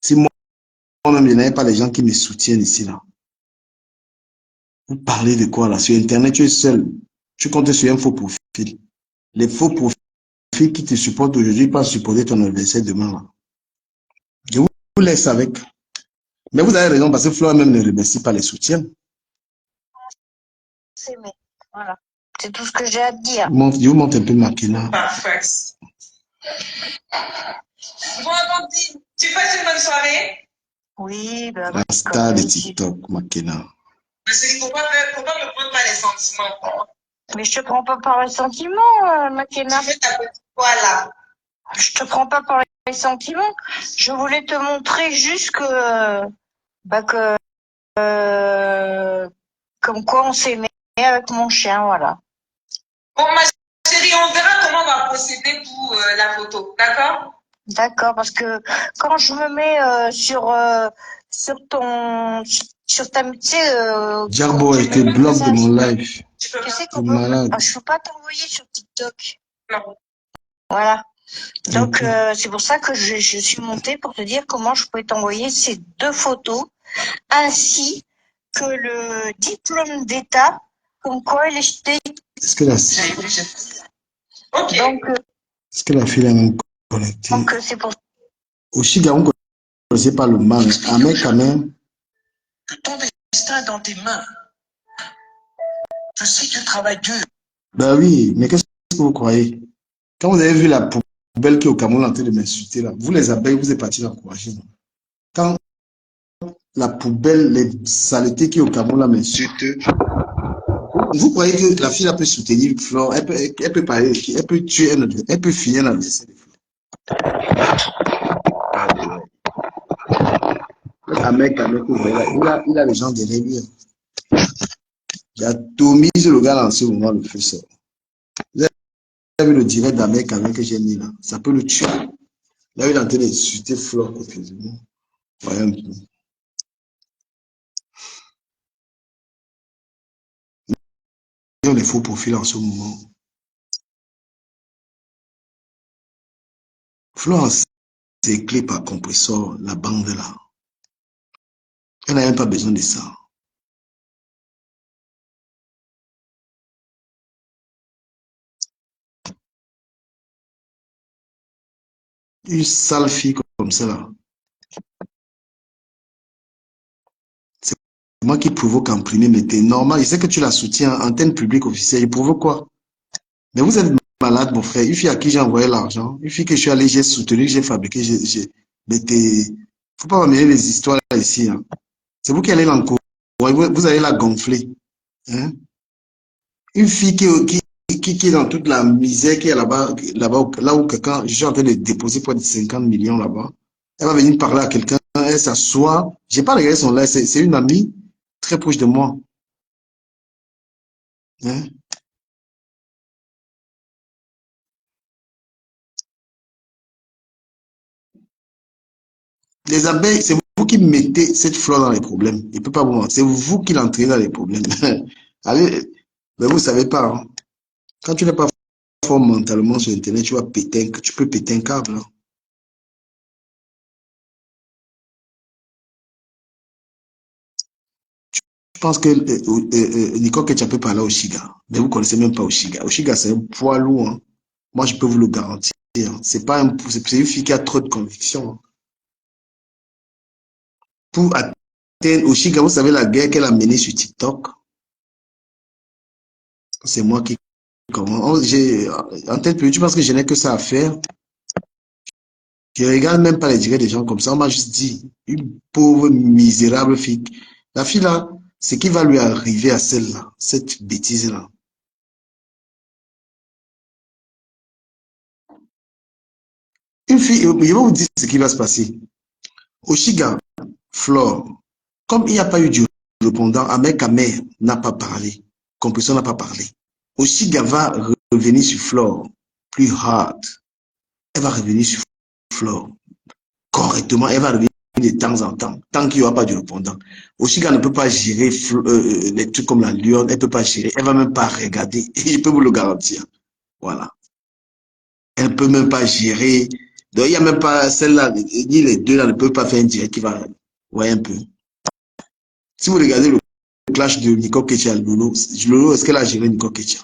Si moi-même, je n'avais pas les gens qui me soutiennent ici, là. Vous parlez de quoi là? Sur Internet, tu es seul. Tu comptes sur un faux profil. Les faux profils qui te supportent aujourd'hui peuvent supporter ton adversaire demain là. Je vous laisse avec. Mais vous avez raison parce que Flo même ne remercie pas les soutiens. C'est bon. Voilà. C'est tout ce que j'ai à te dire. Je vous montre un peu Makena. Parfait. Bon, Amandine, tu passes une bonne soirée? Oui, bah, La star de TikTok, Makena. Ma chérie, faut pas me prendre mal les sentiments. Mais je te prends pas par les sentiments, Makena. Tu fais ta petite voix là. Je te prends pas par les sentiments. Je voulais te montrer juste que comme quoi on s'aimait avec mon chien, voilà. Bon, ma chérie, on verra comment on va procéder pour la photo, d'accord? D'accord, parce que quand je me mets sur ta, tu sais, Jarbo, elle te bloque de mon live. Tu peux tu sais T'es comment, malade. je peux pas t'envoyer sur TikTok. Non. Voilà. Donc, Ok. c'est pour ça que je suis montée pour te dire comment je pouvais t'envoyer ces 2 photos, ainsi que le diplôme d'État, comme quoi il était. Est-ce que la, Ok. Donc, est-ce que la fille est même connectée? c'est pour Au Chiga, on ne connaissait pas le mal. Ah, mais quand même. Que ton destin est dans tes mains. Je sais que tu travailles dur. Ben oui, mais qu'est-ce que vous croyez? Quand vous avez vu la poubelle qui est au Cameroun en train de m'insulter, là, vous les abeilles, vous êtes partis l'encourager. Quand la poubelle, les saletés qui est au Cameroun là m'insultent, vous croyez que la fille là peut soutenir Flore, elle peut parler, elle peut tuer un autre, elle peut finir l'adversaire de Flore. Un mec, vous voyez là, il a les gens derrière lui. Il a tout mis sur le gars là en ce moment, le feu sort. Vous avez vu le direct d'un mec que j'ai mis là, ça peut le tuer. Là, il est en train d'insulter Flore copieusement. Voyez un peu. Les faux profils en ce moment. Florence, c'est clé par compresseur, la bande là. Elle n'a même pas besoin de ça. Une sale fille comme ça là. C'est moi qui provoque en premier, mais t'es normal. Je sais que tu la soutiens, antenne publique officielle. Il provoque quoi? Mais vous êtes malade, mon frère. Une fille à qui j'ai envoyé l'argent, une fille que je suis allé, j'ai soutenu, j'ai fabriqué, mais faut pas m'amener les histoires là ici. Hein. C'est vous qui allez l'encourager. Vous allez la gonfler. Hein? Une fille qui est dans toute la misère, qui est là où quelqu'un, je suis en train de déposer près de 50 millions là-bas. Elle va venir parler à quelqu'un, elle s'assoit. J'ai pas regardé son live, c'est une amie très proche de moi. Hein? Les abeilles, c'est vous qui mettez cette fleur dans les problèmes. Il ne peut pas vous mentir. C'est vous qui l'entraînez dans les problèmes. Allez, mais vous ne savez pas. Hein. Quand tu n'es pas fort mentalement sur Internet, tu peux péter un câble. Hein. Je pense que Nicole Ketchup peut parler au Chiga, mais vous ne connaissez même pas au Chiga. Au Chiga, c'est un poids lourd. Hein. Moi, je peux vous le garantir. Hein. C'est une fille qui a trop de conviction. Hein. Pour atteindre au Chiga, vous savez la guerre qu'elle a menée sur TikTok. C'est moi qui commence. En tête, tu penses que je n'ai que ça à faire. Je ne regarde même pas les directs des gens comme ça. On m'a juste dit, une pauvre, misérable fille. La fille là, ce qui va lui arriver à celle-là, cette bêtise-là. Une fille, je vais vous dire ce qui va se passer. Au Chiga, Flore, comme il n'y a pas eu de répondant, Ahmed Kamer n'a pas parlé. Compression n'a pas parlé. Au Chiga va revenir sur Flore, plus hard. Elle va revenir sur Flore. Correctement, elle va revenir de temps en temps, tant qu'il n'y aura pas de répondant. Oshiga ne peut pas gérer les trucs comme la lionne, elle ne peut pas gérer, elle ne va même pas regarder, et je peux vous le garantir. Voilà. Elle ne peut même pas gérer. Donc, il n'y a même pas celle-là, ni les deux là ne peuvent pas faire un direct qui va. Ouais, un peu. Si vous regardez le clash de Nico Ketia et Lolo, est-ce qu'elle a géré Nico Ketia?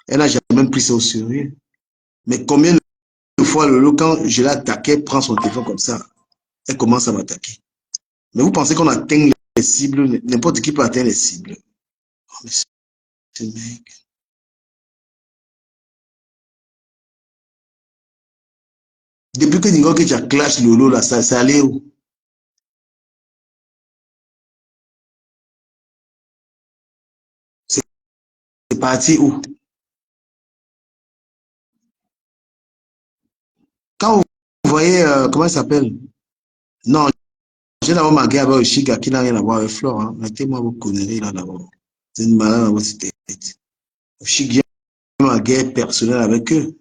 Elle n'a jamais pris ça au sérieux. Mais combien de fois Lolo, quand je l'ai attaqué, prend son téléphone comme ça, elle commence à m'attaquer. Mais vous pensez qu'on atteint les cibles, n'importe qui peut atteindre les cibles. Oh, mais ce mec. Depuis que Ningo qui a clash Lolo, là, ça allait où? C'est parti où? Quand vous voyez, comment il s'appelle? Non, d'abord ma guerre avec Oshiga qui n'a rien à voir avec Flore. Hein. Mettez-moi vos conneries là d'abord. C'est une malade dans votre tête. Oshiga a ma guerre personnelle avec eux.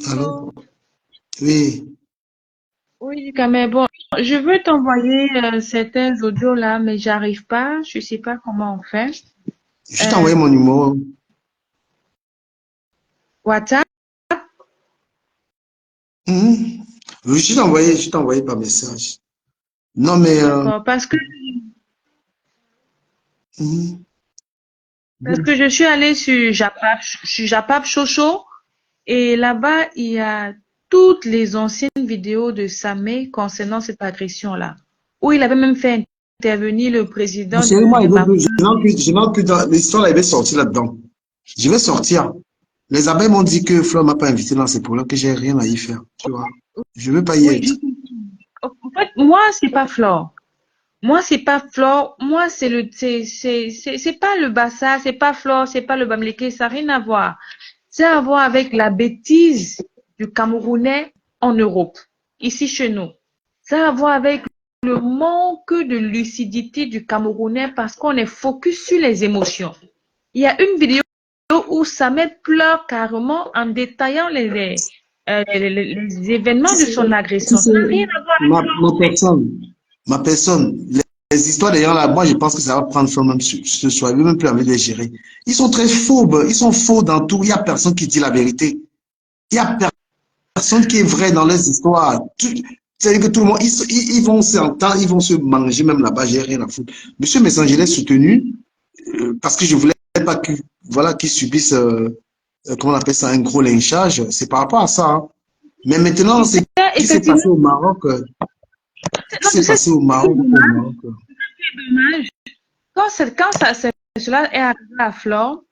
Allô? Oui. Oui, mais bon, je veux t'envoyer certains audios là, mais j'arrive pas. Je sais pas comment on fait. Je t'ai envoyé mon numéro. WhatsApp? Je t'ai envoyé par message. Non, mais... D'accord, parce que je suis allée sur Japap Chocho et là-bas, il y a toutes les anciennes vidéos de Samé concernant cette agression-là, où il avait même fait intervenir le président chérie, moi, du Maroc. je n'en plus dans l'histoire, là, il va sortir là-dedans. Je vais sortir. Les abeilles m'ont dit que Flore m'a pas invité dans ces problèmes, que j'ai rien à y faire. Tu vois. Je veux pas y être. En fait, moi, c'est pas Flore. Moi, c'est pas Flore. Moi, c'est pas le Bassa, c'est pas Flore, c'est pas le Bamileke, ça n'a rien à voir. C'est à voir avec la bêtise du Camerounais en Europe, ici chez nous. Ça a à voir avec le manque de lucidité du Camerounais parce qu'on est focus sur les émotions. Il y a une vidéo où Samet pleure carrément en détaillant les événements de son agression. Ça n'a rien à voir avec Ma personne, les histoires des gens là, moi je pense que ça va prendre fin même ce soir. Il veut même plus envie de les gérer. Ils sont très phobes, ils sont faux dans tout. Il n'y a personne qui dit la vérité. Il n'y a personne qui est vrai dans les histoires. C'est-à-dire que tout le monde, ils vont s'entendre, ils vont se manger même là-bas, j'ai rien à foutre. Monsieur Messenger l'ai soutenu parce que je voulais pas qu'ils subissent, comment on appelle ça, un gros lynchage. C'est par rapport à ça. Hein. Mais maintenant, c'est ce qui s'est passé au Maroc. Ce qui s'est passé au Maroc. Dommage. Quand cela est arrivé à Flore,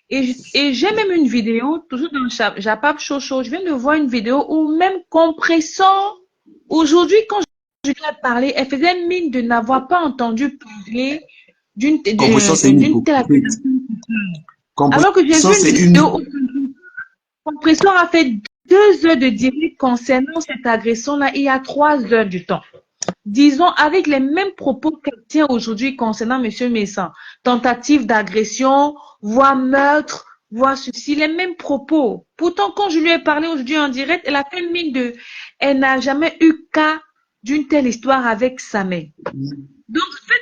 et j'ai même une vidéo, toujours dans Japap Chocho, je viens de voir une vidéo où même Compressant, aujourd'hui, quand je lui ai parlé, elle faisait mine de n'avoir pas entendu parler d'une telle accusation. Alors que j'ai vu une vidéo où Compressant a fait 2 heures de direct concernant cette agression-là il y a 3 heures du temps. Disons, avec les mêmes propos qu'elle tient aujourd'hui concernant M. Messan. Tentative d'agression, voire meurtre, voire ceci, les mêmes propos. Pourtant, quand je lui ai parlé aujourd'hui en direct, elle a fait mine de... Elle n'a jamais eu cas d'une telle histoire avec Samé. Donc, en fait,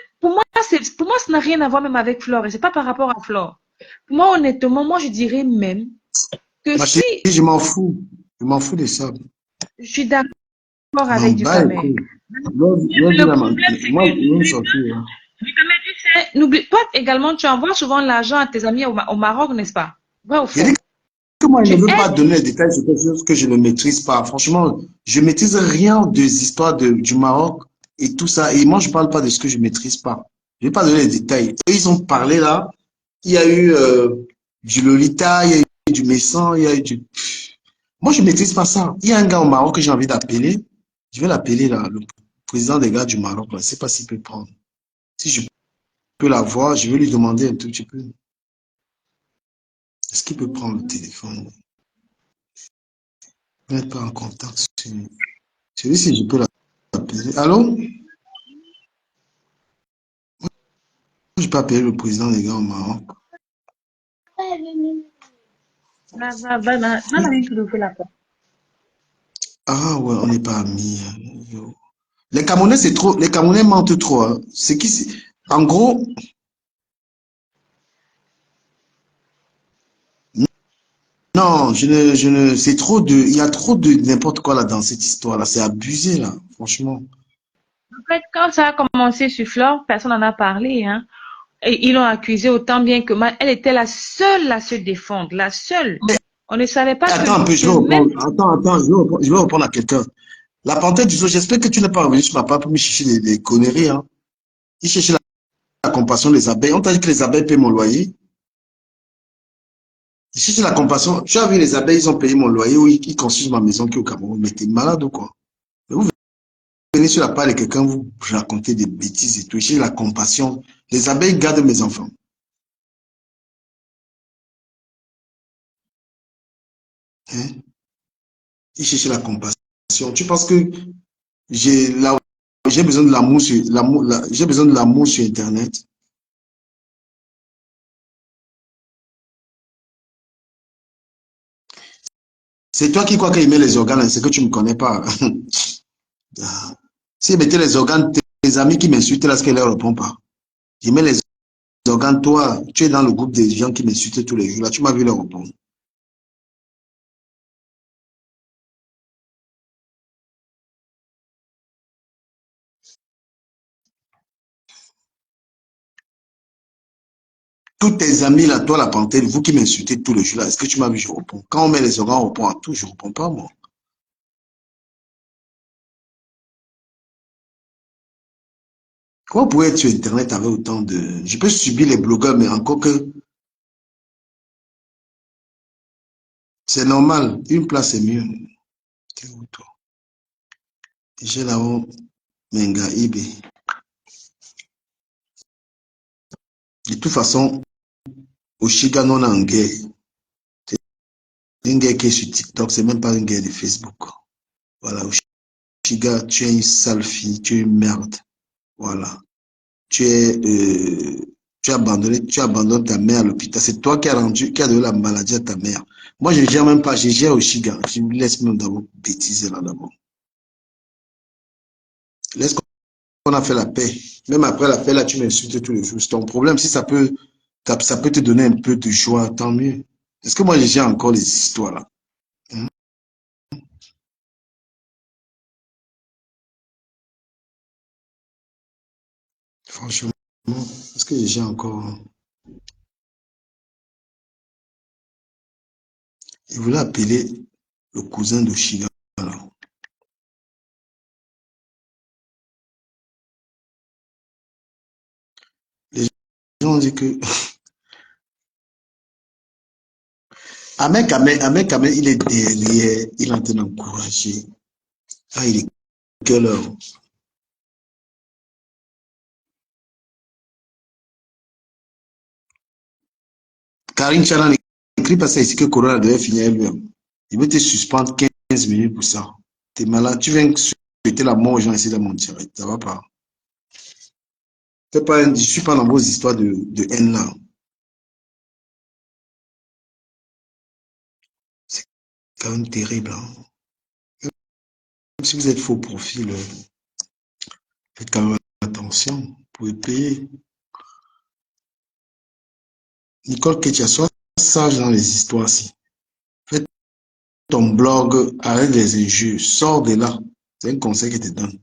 pour moi, ça n'a rien à voir même avec Flore. Et c'est pas par rapport à Flore. Pour moi, honnêtement, moi, je dirais même que si... Je m'en fous. Je m'en fous de ça. Je suis d'accord avec du Samé. N'oublie pas également, tu envoies souvent l'argent à tes amis au Maroc, n'est-ce pas? Ouais, au fond. Que moi, je ne veux pas donner les détails sur quelque chose que je ne maîtrise pas. Franchement, je ne maîtrise rien des histoires du Maroc et tout ça. Et moi, je ne parle pas de ce que je ne maîtrise pas. Je ne vais pas donner les détails. Eux, ils ont parlé là. Il y a eu du Lolita, il y a eu du Messan, il y a eu du... Moi, je ne maîtrise pas ça. Il y a un gars au Maroc que j'ai envie d'appeler. Je vais l'appeler là, le président des gars du Maroc. Je ne sais pas s'il peut prendre. Si je peux l'avoir, je vais lui demander un tout petit peu. Est-ce qu'il peut prendre le téléphone? N'êtes pas en contact sur lui, si je peux l'appeler. Allô? Je peux appeler le président des gars au Maroc. Ah ouais, on n'est pas amis. Les Camerounais, c'est trop. Les Camerounais mentent trop. Hein. C'est qui? En gros. Non, c'est trop de. Il y a trop de n'importe quoi là dans cette histoire-là. C'est abusé là, franchement. En fait, quand ça a commencé sur Flore, personne n'en a parlé, hein. Et ils l'ont accusée autant bien que mal. Elle était la seule à se défendre, la seule. Mais, on ne savait pas. Attends un peu, je vais reprendre à quelqu'un. La panthère du zoo, j'espère que tu n'es pas revenu sur ma part pour me chercher des conneries. Hein. Il cherchait la compassion des abeilles. On t'a dit que les abeilles paient mon loyer. Il cherchait la compassion. Tu as vu les abeilles, ils ont payé mon loyer ou ils construisent ma maison qui est au Cameroun. Mais t'es malade ou quoi? venez sur la part de quelqu'un, vous racontez des bêtises et tout. J'ai la compassion. Les abeilles gardent mes enfants. Hein? Ils cherchent la compassion. Tu penses que j'ai besoin de l'amour sur j'ai besoin de l'amour sur Internet? C'est toi qui crois qu'il met les organes, c'est que tu ne me connais pas. S'il mettait les organes, tes amis qui m'insultent, là, ce qu'elle ne leur répond pas. Il met les organes, toi, tu es dans le groupe des gens qui m'insultent tous les jours. Là, tu m'as vu leur répondre. Tous tes amis, là, toi, la panthère, vous qui m'insultez tous les jours, là, est-ce que tu m'as vu, je réponds. Quand on met les organes, on répond à tout, je ne réponds pas, moi. Comment vous pouvez être sur Internet avec autant de... Je peux subir les blogueurs, mais encore que... C'est normal. Une place est mieux. T'es où, toi? J'ai là-haut, Menga Ibe. De toute façon, Oshiga non en guerre. C'est une guerre qui est sur TikTok, c'est même pas une guerre de Facebook. Voilà, Oshiga, tu es une sale fille, tu es une merde. Voilà. Tu abandonnes ta mère à l'hôpital. C'est toi qui as donné la maladie à ta mère. Moi, je ne gère même pas, je gère Oshiga. Je me laisse même d'abord bêtiser là d'abord. Laisse qu'on a fait la paix. Même après la paix, là, tu m'insultes tous les jours. C'est ton problème. Si ça peut te donner un peu de joie, tant mieux. Est-ce que moi, je gère encore les histoires là? Hein? Franchement, est-ce que je gère encore? Il voulait appeler le cousin de Shiga. Les gens ont dit que Ahmed Kamel, il est derrière, il est en train d'encourager. Ah, il est quelle heure? Karine Chalan écrit parce ici que Corona devait finir lui-même. Il veut te suspendre 15 minutes pour ça. Tu es malade, tu viens souhaiter la mort aux gens ici dans mon direct. Ça va pas. Je ne suis pas dans vos histoires de haine là. C'est quand même terrible. Hein? Même si vous êtes faux profil, faites quand même attention. Vous pouvez payer. Nicole Ketia, sois sage dans les histoires-ci. Fais ton blog, arrête les injures, sors de là. C'est un conseil que je te donne.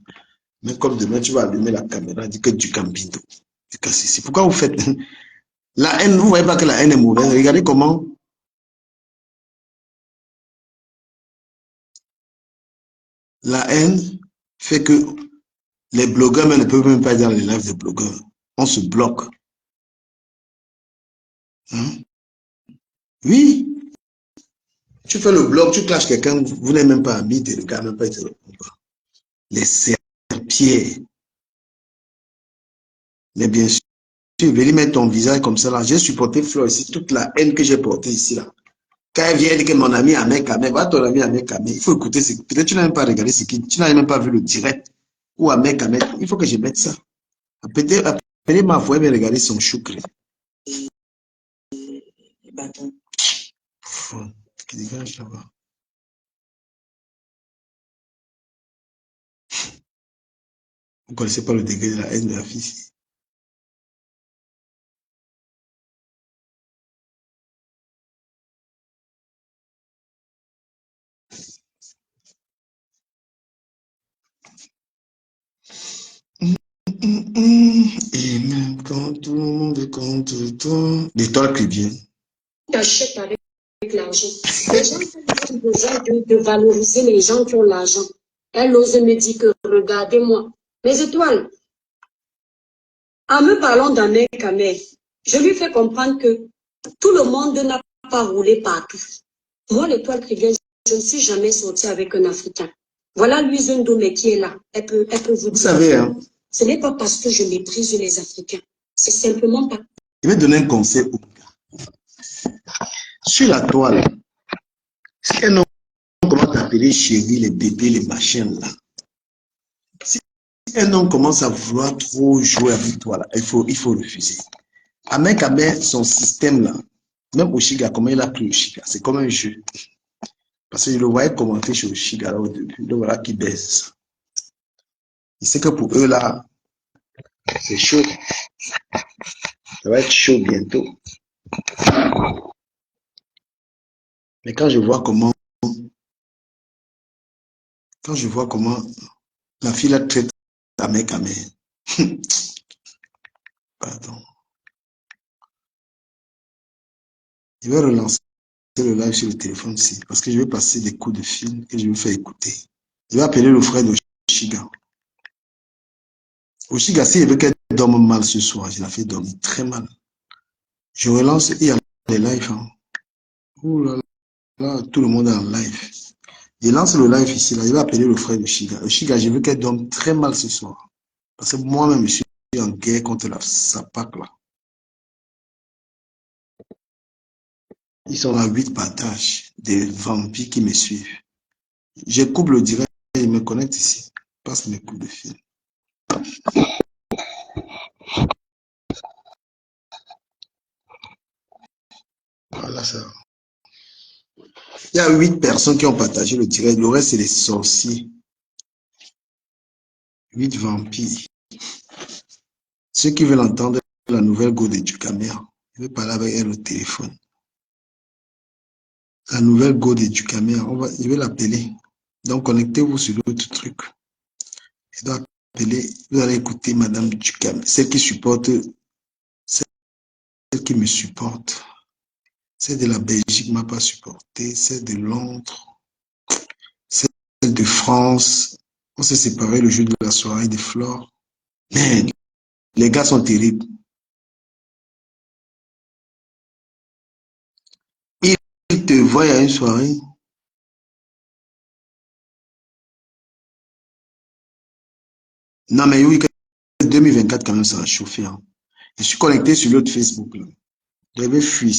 Mais comme demain, tu vas allumer la caméra, dire que du campito. C'est pourquoi vous faites la haine. Vous ne voyez pas que la haine est mauvaise. Regardez comment la haine fait que les blogueurs ne peuvent même pas être dans les lives des blogueurs. On se bloque. Hein? Oui. Tu fais le blog, tu clashes quelqu'un, vous n'êtes même pas amis, tu ne regardes même pas, tu ne réponds pas. Les serpillères. Mais bien sûr, tu veux mettre ton visage comme ça là. J'ai supporté Flo ici, toute la haine que j'ai portée ici là. Quand elle vient dire que mon ami Ahmed Kamel, va ton ami Ahmed Kamel, il faut écouter, peut-être tu n'as même pas regardé ce qui, tu n'as même pas vu le direct. Ou Ahmed Kamel, il faut que je mette ça. Peut-être, appelez ma voix et regarder son choucré. Qui dégage là-bas. Vous ne connaissez pas le degré de la haine de la fille. Et même quand tout le monde compte toi. L'étoile qui vient. T'achètes avec l'argent. Les gens ont besoin de valoriser les gens qui ont l'argent. Elle ose me dire que regardez-moi, mes étoiles. En me parlant d'un mec Kamel, je lui fais comprendre que tout le monde n'a pas roulé partout. Moi, l'étoile qui vient, je ne suis jamais sortie avec un Africain. Voilà Louise Ndomé qui est là. Elle peut vous Vous dire. savez, hein, Ce n'est pas parce que je méprise les Africains. C'est simplement pas. je vais donner un conseil au gars. Sur la toile, si un homme commence à appeler chérie, les bébés, les machins là, si un homme commence à vouloir trop jouer avec toi là, il faut refuser. Ahmed Kabé, son système là, même Oshiga, comment il a pris Oshiga, c'est comme un jeu. Parce que je le voyais commenter chez Oshiga là au début, le voilà qui baisse. Il sait que pour eux là, c'est chaud. Ça va être chaud bientôt. Mais quand je vois comment la fille la traite Ahmed Kabé, pardon. Je vais relancer le live sur le téléphone aussi, parce que je vais passer des coups de fil que je vais faire écouter. Je vais appeler le frère d'Oshiga. Oshiga, s'il veut qu'elle dorme mal ce soir, je la fais dormir très mal. Je relance, il y a des lives. Hein. Ouh là là, tout le monde est en live. Je lance le live ici, là, je vais appeler le frère d'Oshiga. Oshiga, je veux qu'elle dorme très mal ce soir. Parce que moi-même, je suis en guerre contre sa PAC là. Ils sont à 8 partages, des vampires qui me suivent. Je coupe le direct et je me connecte ici. Passe mes coups de fil. Voilà ça. Il y a 8 personnes qui ont partagé le direct. Le reste, c'est les sorciers. 8 vampires. Ceux qui veulent entendre la nouvelle go de Ducamer, je vais parler avec elle au téléphone. La nouvelle go de Ducamer, je vais l'appeler. Donc, connectez-vous sur l'autre truc. Je dois appeler, vous allez écouter Madame Ducamer, celle qui supporte, celle qui me supporte. Celle de la Belgique ne m'a pas supporté, celle de Londres, celle de France. On s'est séparés le jour de la soirée des fleurs. Mais les gars sont terribles. Ils te voient à une soirée. Non, mais oui, 2024, quand même, ça va chauffer. Hein. Je suis connecté sur l'autre Facebook. Là. Je vais fuir